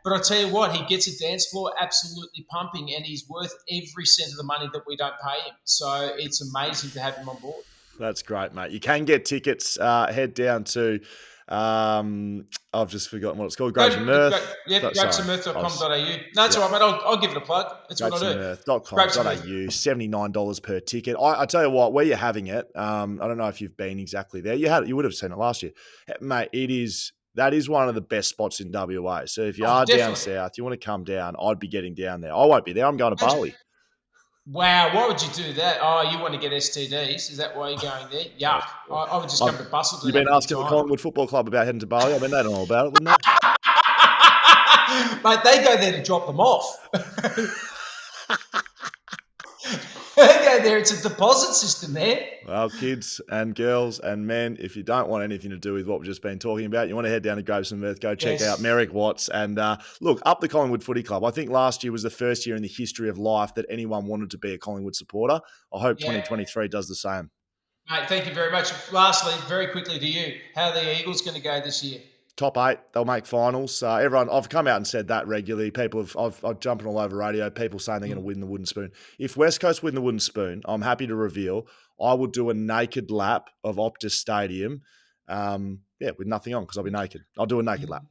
Speaker 3: But I tell you what, he gets a dance floor absolutely pumping, and he's worth every cent of the money that we don't pay him. So it's amazing to have him on board.
Speaker 1: That's great, mate. You can get tickets. Head down to, I've just forgotten what it's called. Grapes of Mirth.
Speaker 3: grapesofmirth.com.au. No, that's all right, mate. I'll give it a plug. That's what I do.
Speaker 1: Grapesofmirth.com.au. $79 per ticket. I tell you what, where you're having it, I don't know if you've been exactly there. You would have seen it last year. Mate, that is one of the best spots in WA. So if you are down south, you want to come down, I'd be getting down there. I won't be there. I'm going to Bali.
Speaker 3: Wow, why would you do that? Oh, you want to get STDs? Is that why you're going there? Yuck. I would just come to Busselton.
Speaker 1: You've been asking the Collingwood Football Club about heading to Bali. I mean, they don't know about it, wouldn't they?
Speaker 3: Mate, they go there to drop them off. They go there. It's a deposit system there.
Speaker 1: Well, kids and girls and men, if you don't want anything to do with what we've just been talking about, you want to head down to Grapes of Mirth, go check out MERRICK Watts and look, up the Collingwood Footy Club. I think last year was the first year in the history of life that anyone wanted to be a Collingwood supporter. I hope 2023 does the same. Mate,
Speaker 3: thank you very much. Lastly, very quickly to you, how are the Eagles going to go this year?
Speaker 1: Top 8, they'll make finals. Everyone, I've come out and said that regularly. People I've jumping all over radio, people saying they're going to win the wooden spoon. If West Coast win the wooden spoon, I'm happy to reveal I would do a naked lap of Optus Stadium, with nothing on because I'll be naked. I'll do a naked lap.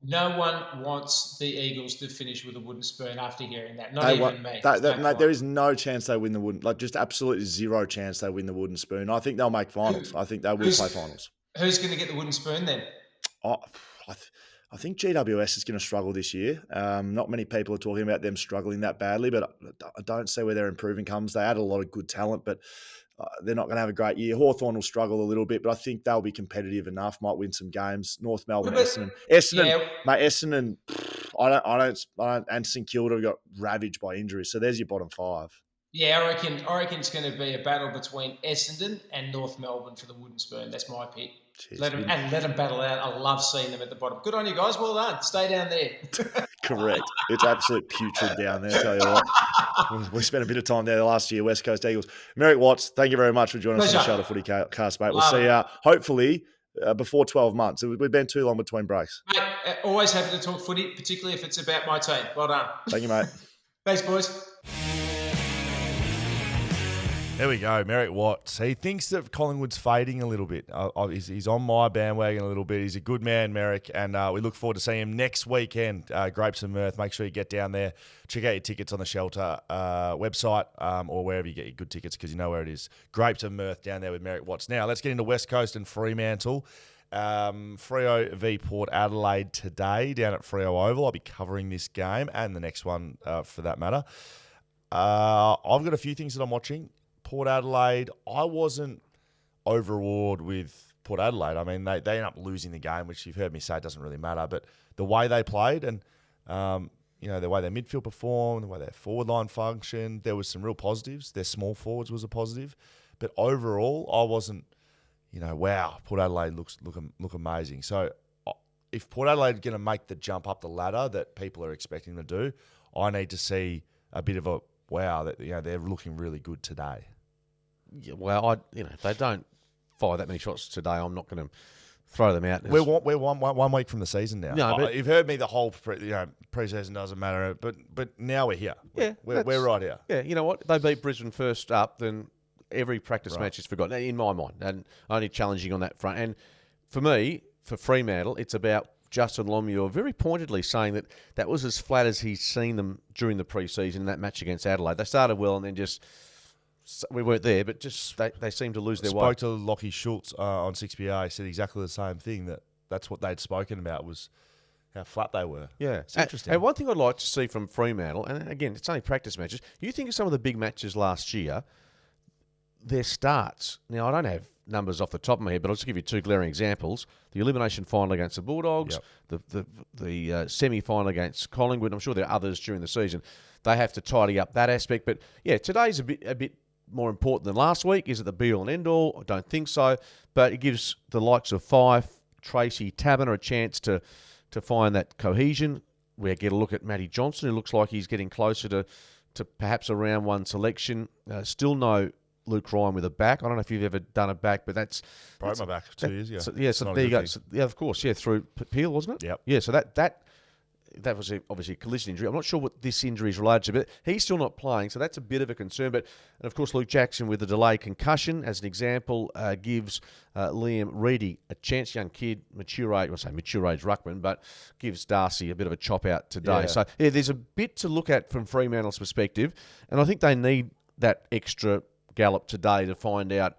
Speaker 3: No one wants the Eagles to finish with a wooden spoon after hearing that. Not even me.
Speaker 1: Mate, there is no chance they win the wooden, just absolutely zero chance they win the wooden spoon. I think they'll make finals. I think they will play finals. Who's
Speaker 3: going to get the wooden spoon then?
Speaker 1: I think GWS is going to struggle this year. Not many people are talking about them struggling that badly, but I don't see where their improving comes. They had a lot of good talent, but they're not going to have a great year. Hawthorn will struggle a little bit, but I think they'll be competitive enough, might win some games. North Melbourne, Essendon. Essendon, I don't, and St Kilda got ravaged by injuries. So there's your bottom 5.
Speaker 3: Yeah, I reckon it's going to be a battle between Essendon and North Melbourne for the wooden spoon. That's my pick.
Speaker 1: Jeez,
Speaker 3: Let them battle out. I love seeing them at the bottom. Good on you guys. Well done. Stay down there.
Speaker 1: Correct. It's absolute putrid down there, tell you what. We spent a bit of time there last year, West Coast Eagles. Merrick Watts, thank you very much for joining us on the Shelter Footy Cast, mate. We'll see you hopefully before 12 months. We've been too long between breaks.
Speaker 3: Mate, always happy to talk footy, particularly if it's about my team. Well done.
Speaker 1: Thank you, mate.
Speaker 3: Thanks, boys.
Speaker 1: There we go, Merrick Watts. He thinks that Collingwood's fading a little bit. He's on my bandwagon a little bit. He's a good man, Merrick, and we look forward to seeing him next weekend. Grapes and Mirth. Make sure you get down there. Check out your tickets on the Shelter website or wherever you get your good tickets, because you know where it is. Grapes and Mirth down there with Merrick Watts. Now, let's get into West Coast and Fremantle. Freo v Port Adelaide today down at Freo Oval. I'll be covering this game and the next one for that matter. I've got a few things that I'm watching. Port Adelaide, I wasn't overawed with Port Adelaide. I mean, they ended up losing the game, which you've heard me say doesn't really matter. But the way they played and, the way their midfield performed, the way their forward line functioned, there was some real positives. Their small forwards was a positive. But overall, I wasn't, wow, Port Adelaide look amazing. So if Port Adelaide are going to make the jump up the ladder that people are expecting them to do, I need to see a bit of a, wow, that they're looking really good today.
Speaker 2: Yeah, well, if they don't fire that many shots today, I'm not going to throw them out.
Speaker 1: We're one week from the season now.
Speaker 2: No, but
Speaker 1: you've heard me the whole pre-season doesn't matter, but now we're here.
Speaker 2: Yeah,
Speaker 1: we're right here.
Speaker 2: Yeah, you know what? They beat Brisbane first up, then every practice match is forgotten in my mind, and only challenging on that front. And for me, for Fremantle, it's about Justin Longmuir very pointedly saying that was as flat as he's seen them during the pre-season in that match against Adelaide. They started well and then just, we weren't there, but just they seemed to lose their way.
Speaker 1: Spoke to Lockie Schultz on 6BA, said exactly the same thing, that's what they'd spoken about was how flat they were.
Speaker 2: Yeah.
Speaker 1: It's interesting.
Speaker 2: And one thing I'd like to see from Fremantle, and again, it's only practice matches, you think of some of the big matches last year, their starts. Now, I don't have numbers off the top of my head, but I'll just give you two glaring examples. The elimination final against the Bulldogs, the semi-final against Collingwood. I'm sure there are others during the season. They have to tidy up that aspect. But, yeah, today's a bit more important than last week. Is it the be-all and end-all? I don't think so. But it gives the likes of Fife, Tracy, Taberner a chance to find that cohesion. We get a look at Matty Johnson, who looks like he's getting closer to perhaps a round one selection. Still no Luke Ryan with a back. I don't know if you've ever done a back, but
Speaker 1: broke my back 2 years ago.
Speaker 2: So there you go. So, yeah, of course. Yeah, through Peel, wasn't it?
Speaker 1: Yep.
Speaker 2: Yeah, so that was obviously a collision injury. I'm not sure what this injury is related to, but he's still not playing, so that's a bit of a concern. But and of course, Luke Jackson with the delayed concussion, as an example, gives Liam Reedy a chance. Young kid, mature age ruckman, but gives Darcy a bit of a chop out today.
Speaker 1: Yeah.
Speaker 2: So yeah, there's a bit to look at from Fremantle's perspective, and I think they need that extra gallop today to find out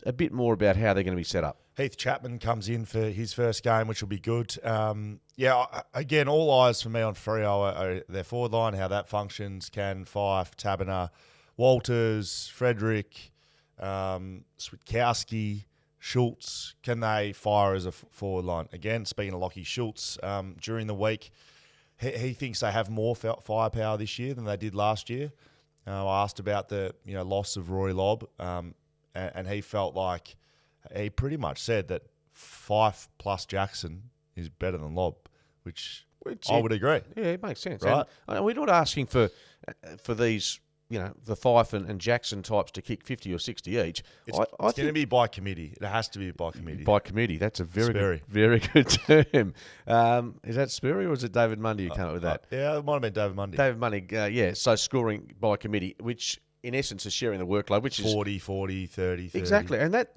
Speaker 2: a bit more about how they're going to be set up.
Speaker 1: Heath Chapman comes in for his first game, which will be good. Again, all eyes for me on Freo are their forward line, how that functions. Can Fife, Taberner, Walters, Frederick, Switkowski, Schultz, can they fire as a forward line? Again, speaking of Lockie Schultz, during the week, he thinks they have more firepower this year than they did last year. I asked about the loss of Rory Lobb, and he felt like he pretty much said that Fife plus Jackson is better than Lobb, which I would agree.
Speaker 2: Yeah, it makes sense.
Speaker 1: Right?
Speaker 2: And we're not asking for these, the Fife and Jackson types to kick 50 or 60 each.
Speaker 1: It's going to be by committee. It has to be by committee.
Speaker 2: By committee. That's a very
Speaker 1: Sperry.
Speaker 2: good, very good term. Is that Sperry or is it David Mundy who came up with that?
Speaker 1: Yeah, it might have been David Mundy.
Speaker 2: David Mundy, yeah. So scoring by committee, which in essence is sharing the workload, which is
Speaker 1: 40, 30, 30.
Speaker 2: Exactly. And that,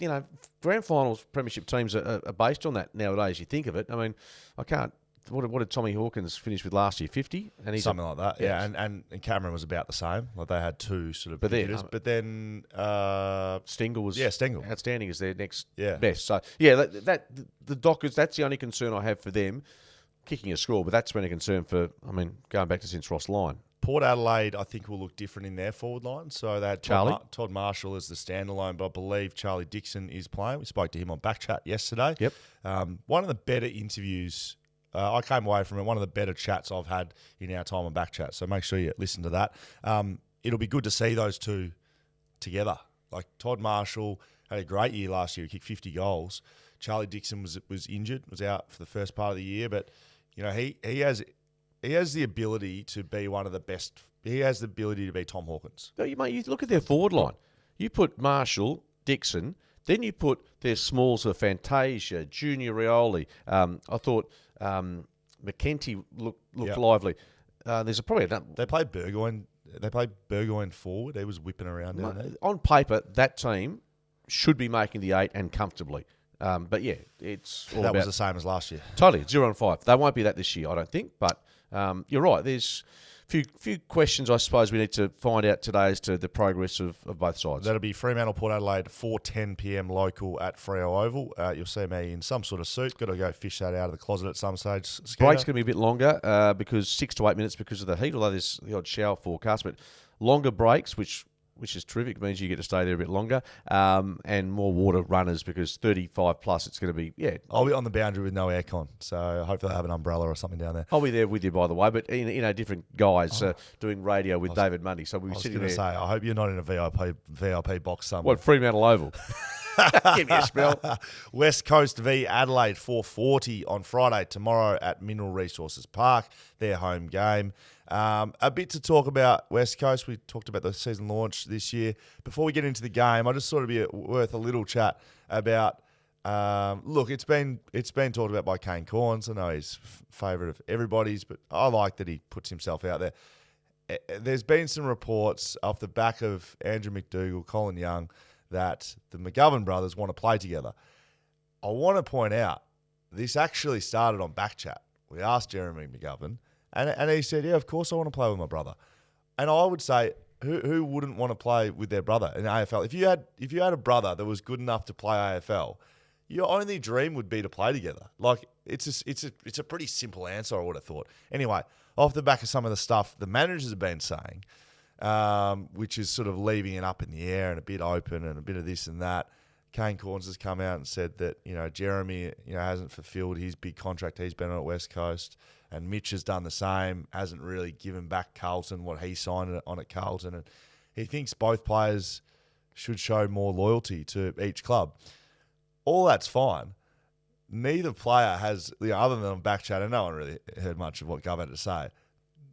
Speaker 2: grand finals, premiership teams are based on that nowadays, you think of it. I mean, I can't. What did Tommy Hawkins finish with last year? 50? And he's
Speaker 1: something like that. Yeah, and Cameron was about the same. Like they had two sort of but then
Speaker 2: Stengel was
Speaker 1: Stengel
Speaker 2: outstanding as their next best. So yeah, that the Dockers, that's the only concern I have for them, kicking a score. But that's been a concern for, going back to since Ross Lyon.
Speaker 1: Port Adelaide, I think, will look different in their forward line. So they had Todd Marshall as the standalone, but I believe Charlie Dixon is playing. We spoke to him on BackChat yesterday.
Speaker 2: Yep.
Speaker 1: One of the better interviews I came away from it one of the better chats I've had in our time on BackChat. So make sure you listen to that. It'll be good to see those two together. Like Todd Marshall had a great year last year. He kicked 50 goals. Charlie Dixon was injured, was out for the first part of the year, but he has the ability to be one of the best. He has the ability to be Tom Hawkins.
Speaker 2: No, you look at their forward line. You put Marshall, Dixon, then you put their smalls of Fantasia, Junior Rioli. I thought McKenty looked lively. There's probably another.
Speaker 1: They played Burgoyne. They played Burgoyne forward. He was whipping around down there.
Speaker 2: On paper, that team should be making the 8 and comfortably. But yeah, it's all
Speaker 1: that was the same as last year.
Speaker 2: Totally, 0-5. They won't be that this year, I don't think. But you're right. There's few questions I suppose we need to find out today as to the progress of both sides.
Speaker 1: That'll be Fremantle, Port Adelaide, 4:10 p.m. local at Freo Oval. You'll see me in some sort of suit. Got to go fish that out of the closet at some stage. Skeeter.
Speaker 2: Break's going to be a bit longer because 6 to 8 minutes because of the heat, although there's the odd shower forecast. But longer breaks, which is terrific. It means you get to stay there a bit longer, and more water runners because 35 plus it's going to be,
Speaker 1: I'll be on the boundary with no aircon, so hopefully I have an umbrella or something down there.
Speaker 2: I'll be there with you, by the way, but in a different guise, doing radio with David Mundy. So we'll be sitting there.
Speaker 1: I hope you're not in a VIP box somewhere.
Speaker 2: What, Fremantle Oval? Give me a spell.
Speaker 1: West Coast v Adelaide, 4:40 on Friday tomorrow at Mineral Resources Park, their home game. A bit to talk about West Coast. We talked about the season launch this year. Before we get into the game, I just thought it'd be worth a little chat about. Look, it's been talked about by Kane Corns. I know he's favourite of everybody's, but I like that he puts himself out there. There's been some reports off the back of Andrew McDougall, Colin Young, that the McGovern brothers want to play together. I want to point out this actually started on BackChat. We asked Jeremy McGovern, and he said, "Yeah, of course I want to play with my brother." And I would say, who wouldn't want to play with their brother in AFL? If you had a brother that was good enough to play AFL, your only dream would be to play together. Like it's a pretty simple answer, I would have thought. Anyway, off the back of some of the stuff the managers have been saying, which is sort of leaving it up in the air and a bit open and a bit of this and that. Kane Corns has come out and said that Jeremy hasn't fulfilled his big contract he's been on at West Coast, and Mitch has done the same, hasn't really given back Carlton what he signed on at Carlton, and he thinks both players should show more loyalty to each club. All that's fine. Neither player has, other than on BackChat, and no one really heard much of what Gov had to say.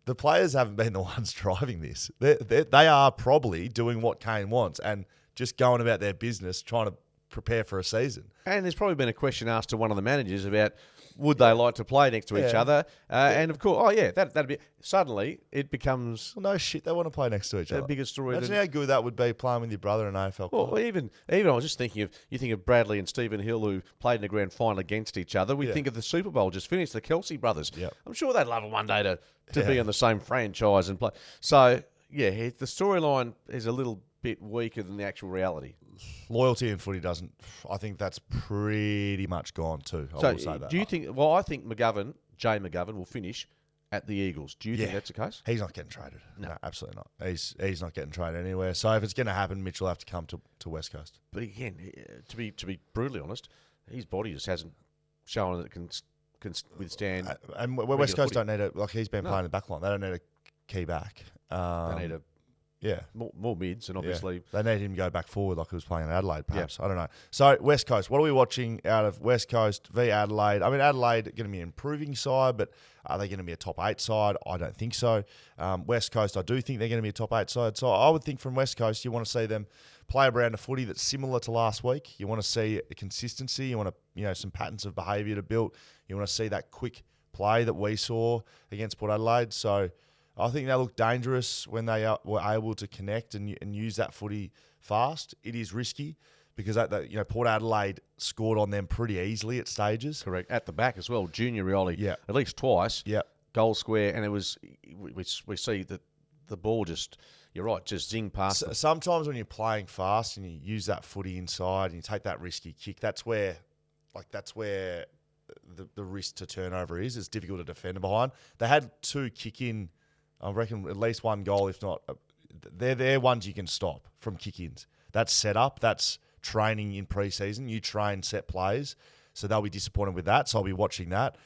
Speaker 1: The players haven't been the ones driving this. They are probably doing what Kane wants and just going about their business, trying to prepare for a season.
Speaker 2: And there's probably been a question asked to one of the managers about would they like to play next to each other? And of course, that'd be suddenly it becomes
Speaker 1: no shit. They want to play next to each other.
Speaker 2: A bigger story.
Speaker 1: Imagine how good that would be playing with your brother in AFL.
Speaker 2: Well, even I was just thinking of you think of Bradley and Stephen Hill who played in the grand final against each other. We think of the Super Bowl just finished, the Kelsey brothers.
Speaker 1: Yep.
Speaker 2: I'm sure they'd love it one day to be on the same franchise and play. So the storyline is a little bit weaker than the actual reality.
Speaker 1: Loyalty in footy doesn't. I think that's pretty much gone too. I will say that.
Speaker 2: Do you think? Well, I think Jay McGovern, will finish at the Eagles. Do you think that's the case?
Speaker 1: He's not getting traded. No, absolutely not. He's not getting traded anywhere. So if it's going to happen, Mitch will have to come to West Coast.
Speaker 2: But again, to be brutally honest, his body just hasn't shown that it can withstand.
Speaker 1: And West Coast don't need a he's been playing the back line. They don't need a key back.
Speaker 2: They need more mids, and obviously
Speaker 1: they need him to go back forward like he was playing in Adelaide, perhaps. I don't know. So West Coast, what are we watching out of West Coast v Adelaide? I mean, Adelaide are going to be an improving side, but are they going to be a top 8 side? I don't think so. West Coast, I do think they're going to be a top 8 side. So I would think from West Coast, you want to see them play a brand of footy that's similar to last week. You want to see a consistency. You want to, some patterns of behaviour to build. You want to see that quick play that we saw against Port Adelaide. So I think they look dangerous when they were able to connect and use that footy fast. It is risky because Port Adelaide scored on them pretty easily at stages.
Speaker 2: Correct. At the back as well, Junior Rioli, at least twice, goal square, and it was we see that the ball just, you're right, just zing past them.
Speaker 1: Sometimes when you're playing fast and you use that footy inside and you take that risky kick, that's where the risk to turnover is. It's difficult to defend behind. They had 2 kick-in. I reckon at least 1 goal, if not. They're ones you can stop from kick-ins. That's set up. That's training in pre-season. You train set plays, so they'll be disappointed with that. So I'll be watching that.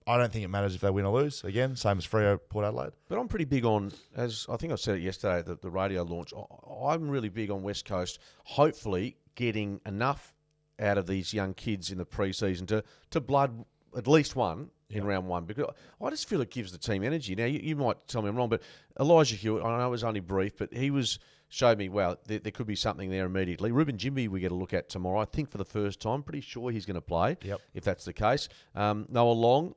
Speaker 1: I don't think it matters if they win or lose. Again, same as Freo, Port Adelaide.
Speaker 2: But I'm pretty big on, as I think I said it yesterday at the radio launch, I'm really big on West Coast, hopefully getting enough out of these young kids in the pre-season to blood at least one in round one, because I just feel it gives the team energy. Now, you might tell me I'm wrong, but Elijah Hewitt, I know it was only brief, but he showed me, wow, there could be something there immediately. Ruben Jimby we get a look at tomorrow, I think for the first time. Pretty sure he's going to play, if that's the case. Noah Long,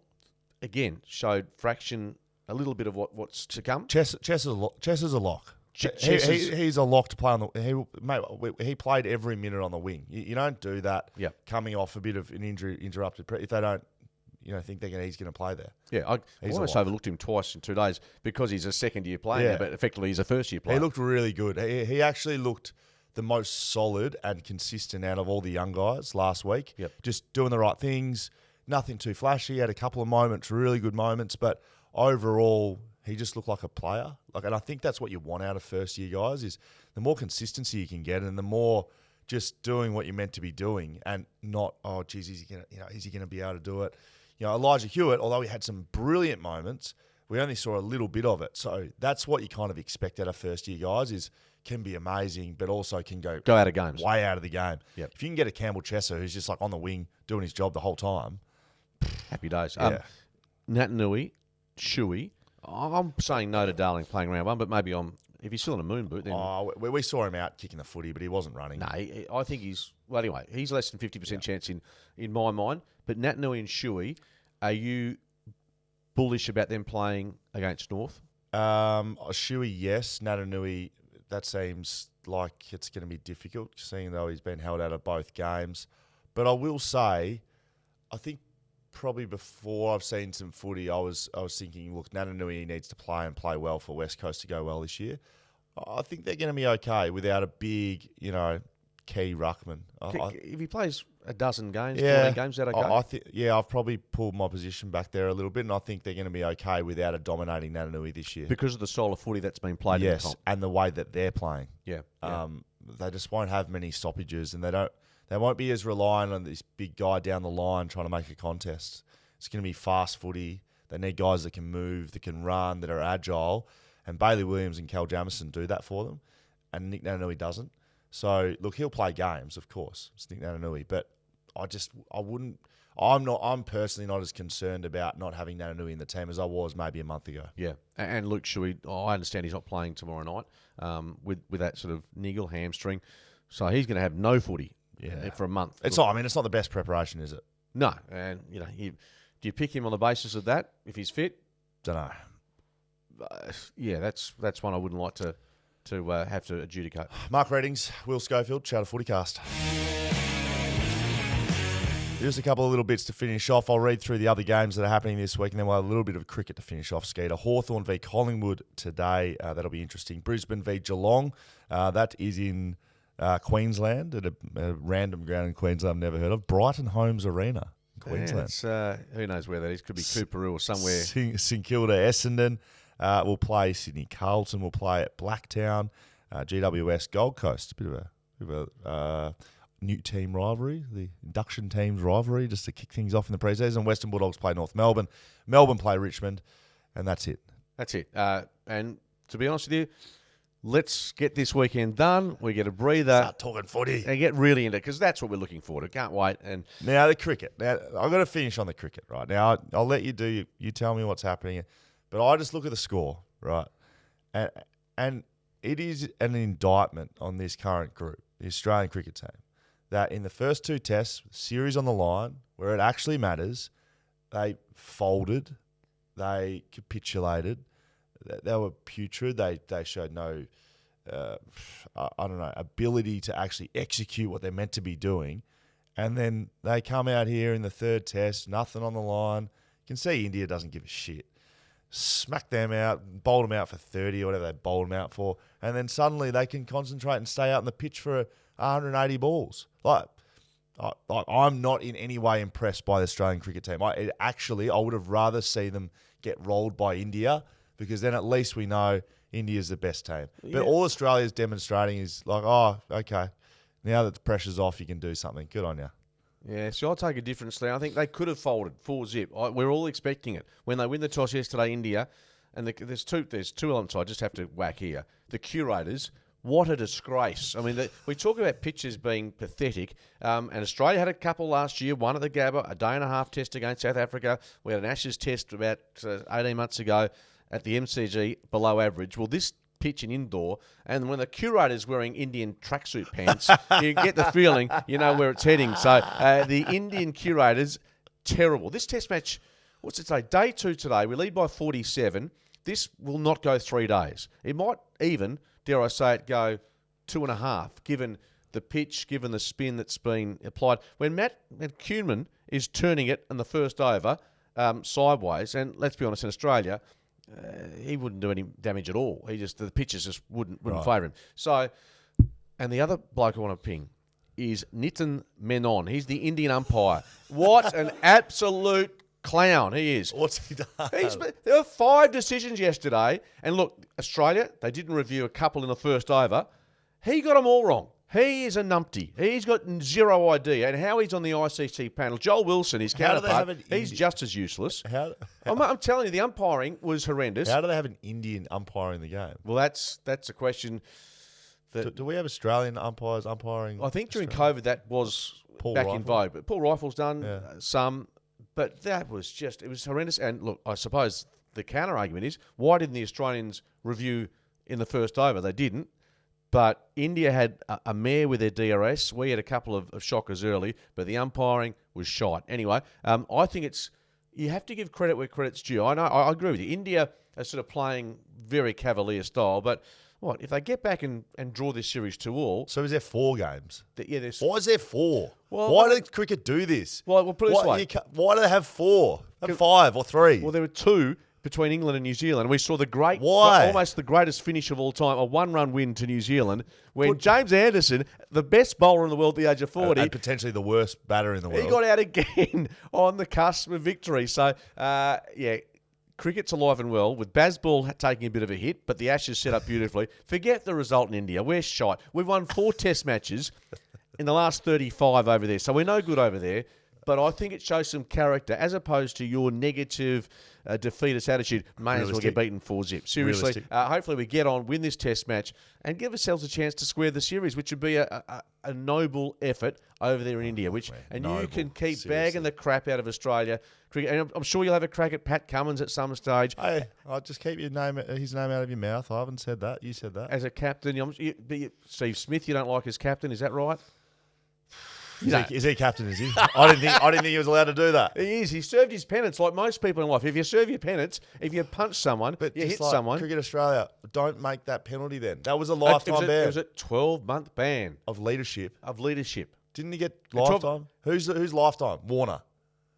Speaker 2: again, showed fraction, a little bit of what's to come.
Speaker 1: Chess is a lock. He's a lock to play on the. He played every minute on the wing. You don't do that. Coming off a bit of an injury, interrupted. If they don't, think he's going to play there.
Speaker 2: Yeah, I almost overlooked him twice in 2 days because he's a second-year player, but effectively he's a first-year player.
Speaker 1: He looked really good. He actually looked the most solid and consistent out of all the young guys last week. Just doing the right things. Nothing too flashy. He had a couple of moments, really good moments, but overall, he just looked like a player. And I think that's what you want out of first-year guys, is the more consistency you can get and the more just doing what you're meant to be doing, and not, oh, geez, is he going to be able to do it? Elijah Hewitt, although he had some brilliant moments, we only saw a little bit of it. So that's what you kind of expect out of first-year guys, is can be amazing, but also can go
Speaker 2: out of games.
Speaker 1: Way out of the game. If you can get a Campbell Chesser who's just like on the wing doing his job the whole time.
Speaker 2: Happy days. Natanui, Shuey. I'm saying no to Darling playing round one, but maybe if he's still in a moon boot, then...
Speaker 1: We saw him out kicking the footy, but he wasn't running.
Speaker 2: No, I think he's... Well, anyway, he's less than 50% chance in my mind. But Natanui and Shuey, are you bullish about them playing against North?
Speaker 1: Shuey, yes. Natanui, that seems like it's going to be difficult, seeing though he's been held out of both games. But I will say, I think probably before I've seen some footy, I was thinking, look, Natanui needs to play and play well for West Coast to go well this year. I think they're going to be okay without a big, key ruckman.
Speaker 2: If he plays a dozen games, 14 games, is that okay?
Speaker 1: I've probably pulled my position back there a little bit, and I think they're going to be okay without a dominating Natanui this year.
Speaker 2: Because of the style of footy that's been played in the comp.
Speaker 1: And the way that they're playing. They just won't have many stoppages, and they won't be as reliant on this big guy down the line trying to make a contest. It's going to be fast footy. They need guys that can move, that can run, that are agile, and Bailey Williams and Cal Jamison do that for them, and Nick Natanui doesn't. So, look, he'll play games, of course. It's Nick Natanui, but I'm personally not as concerned about not having Natanui in the team as I was maybe a month ago.
Speaker 2: Yeah, and Luke Shuey, I understand he's not playing tomorrow night with that sort of niggle hamstring, so he's going to have no footy for a month.
Speaker 1: It's not the best preparation, is it?
Speaker 2: No, and do you pick him on the basis of that if he's fit?
Speaker 1: Don't know.
Speaker 2: That's one I wouldn't like to have to adjudicate.
Speaker 1: Mark Reddings, Will Schofield, shout out FootyCast. Just a couple of little bits to finish off. I'll read through the other games that are happening this week, and then we'll have a little bit of cricket to finish off, Skeeter. Hawthorn v Collingwood today. That'll be interesting. Brisbane v Geelong. That is in Queensland, at a random ground in Queensland I've never heard of. Brighton Homes Arena, Queensland.
Speaker 2: Who knows where that is? Could be Cooperoo or somewhere.
Speaker 1: St Kilda, Essendon. We'll play Sydney Carlton. We'll play at Blacktown. GWS Gold Coast. A bit of a new team rivalry, the induction teams rivalry, just to kick things off in the pre-season. Western Bulldogs play North Melbourne. Melbourne play Richmond, and that's it.
Speaker 2: That's it. And to be honest with you, let's get this weekend done. We get a breather.
Speaker 1: Start talking footy.
Speaker 2: And get really into it, because that's what we're looking forward to. Can't wait. And
Speaker 1: now the cricket. Now I've got to finish on the cricket, right? Now I'll let you do. You tell me what's happening, but I just look at the score, right? And it is an indictment on this current group, the Australian cricket team, that in the first two tests, series on the line, where it actually matters, they folded, they capitulated, they were putrid, they showed no, ability to actually execute what they're meant to be doing. And then they come out here in the third test, nothing on the line. You can see India doesn't give a shit. Smack them out, bowled them out for 30 or whatever they bowled them out for, and then suddenly they can concentrate and stay out on the pitch for 180 balls. I'm not in any way impressed by the Australian cricket team. I would have rather see them get rolled by India, because then at least we know India's the best team. Yeah. But all Australia's demonstrating is like, oh, okay, now that the pressure's off, you can do something. Good on you.
Speaker 2: Yeah, so I'll take a different stand. I think they could have folded 4-zip. We're all expecting it. When they win the toss yesterday, India, and there's two elements I just have to whack here. The curators, what a disgrace. I mean, we talk about pitches being pathetic, and Australia had a couple last year, one at the Gabba, a day and a half test against South Africa. We had an Ashes test about 18 months ago at the MCG, below average. Well, this pitch and indoor, and when the curator's wearing Indian tracksuit pants, you get the feeling you know where it's heading. So the Indian curators, terrible. This test match, what's it say? Day 2 today. We lead by 47. This will not go 3 days. It might even, dare I say it, go 2.5, given the pitch, given the spin that's been applied. When Matt Kuhlman is turning it in the first over sideways, and let's be honest, in Australia, he wouldn't do any damage at all. The pitches just wouldn't favour him. So, and the other bloke I want to ping is Nitin Menon. He's the Indian umpire. What an absolute clown he is.
Speaker 1: What's he done?
Speaker 2: There were 5 decisions yesterday, and look, Australia, they didn't review a couple in the first over. He got them all wrong. He is a numpty. He's got zero idea. And how he's on the ICC panel. Joel Wilson, his counterpart, he's just as useless. I'm telling you, the umpiring was horrendous.
Speaker 1: How do they have an Indian umpiring the game?
Speaker 2: Well, that's a question.
Speaker 1: Do we have Australian umpires umpiring?
Speaker 2: I think during COVID that was back in vogue. But Paul Rifle's done some. But that was it was horrendous. And look, I suppose the counter argument is, why didn't the Australians review in the first over? They didn't. But India had a mare with their DRS. We had a couple of shockers early, but the umpiring was shite. Anyway, I think you have to give credit where credit's due. I know, I agree with you. India are sort of playing very cavalier style, but if they get back and draw this series 2-all...
Speaker 1: So is there 4 games?
Speaker 2: There's...
Speaker 1: Why is there 4?
Speaker 2: Well,
Speaker 1: why did cricket do this?
Speaker 2: Well, we'll put it this way.
Speaker 1: Why do they have 4? Have 5 or 3?
Speaker 2: Well, there were 2... between England and New Zealand. We saw almost the greatest finish of all time, a 1-run win to New Zealand, when James Anderson, the best bowler in the world at the age of 40...
Speaker 1: and potentially the worst batter in the world.
Speaker 2: He got out again on the cusp of victory. So, cricket's alive and well, with Bazball taking a bit of a hit, but the Ashes set up beautifully. Forget the result in India. We're shite. We've won 4 test matches in the last 35 over there, so we're no good over there. But I think it shows some character, as opposed to your negative defeatist attitude. May as well get beaten 4-zip. Seriously, hopefully we get on, win this test match, and give ourselves a chance to square the series, which would be a noble effort over there in India. You can keep bagging the crap out of Australia cricket. And I'm sure you'll have a crack at Pat Cummins at some stage.
Speaker 1: Hey, I'll just keep his name out of your mouth. I haven't said that. You said that.
Speaker 2: As a captain, Steve Smith, you don't like as captain, is that right?
Speaker 1: Is he captain, is he? I didn't think he was allowed to do that.
Speaker 2: He is. He served his penance like most people in life. If you serve your penance, if you punch someone, you hit someone.
Speaker 1: Cricket Australia, don't make that penalty then. That was a lifetime ban.
Speaker 2: It was a 12-month ban.
Speaker 1: Of leadership.
Speaker 2: Didn't
Speaker 1: he get lifetime? Who's lifetime? Warner.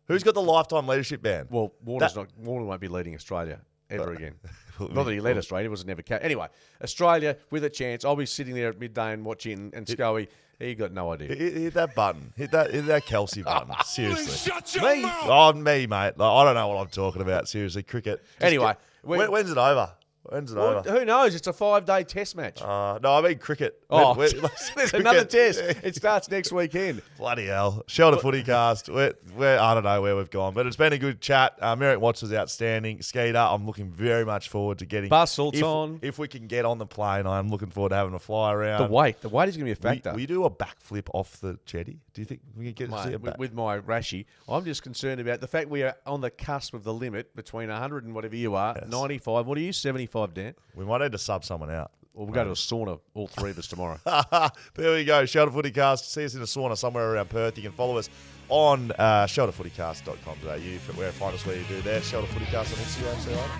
Speaker 1: Who's got the lifetime leadership ban?
Speaker 2: Well, Warner won't be leading Australia ever again. Not that he led Australia, he was never captain. Anyway, Australia with a chance. I'll be sitting there at midday and watching, and Scully, he got no idea.
Speaker 1: Hit that button. Hit that Kelsey button. Seriously.
Speaker 2: Me?
Speaker 1: Oh, me, mate. I don't know what I'm talking about. Seriously, cricket.
Speaker 2: Anyway.
Speaker 1: When's it over?
Speaker 2: Who knows? It's a 5-day test match.
Speaker 1: No, I mean cricket.
Speaker 2: There's another test. It starts next weekend.
Speaker 1: Bloody hell. Shelter FootyCast. We're I don't know where we've gone, but it's been a good chat. Merrick Watts was outstanding. Skeeter, I'm looking very much forward to getting...
Speaker 2: Busselton.
Speaker 1: If we can get on the plane, I'm looking forward to having a fly around.
Speaker 2: The weight is going to be a factor.
Speaker 1: Will you do a backflip off the jetty? Do you think we can get to see a back?
Speaker 2: With my Rashi, I'm just concerned about the fact we are on the cusp of the limit between 100 and whatever you are, 95. What are you, 75, Dan?
Speaker 1: We might need to sub someone out.
Speaker 2: Well, we'll go to a sauna, all 3 of us tomorrow.
Speaker 1: There we go. Shelter FootyCast. See us in a sauna somewhere around Perth. You can follow us on shelterfootycast.com.au. Find us where you do there. Shelter FootyCast on Instagram. See you later.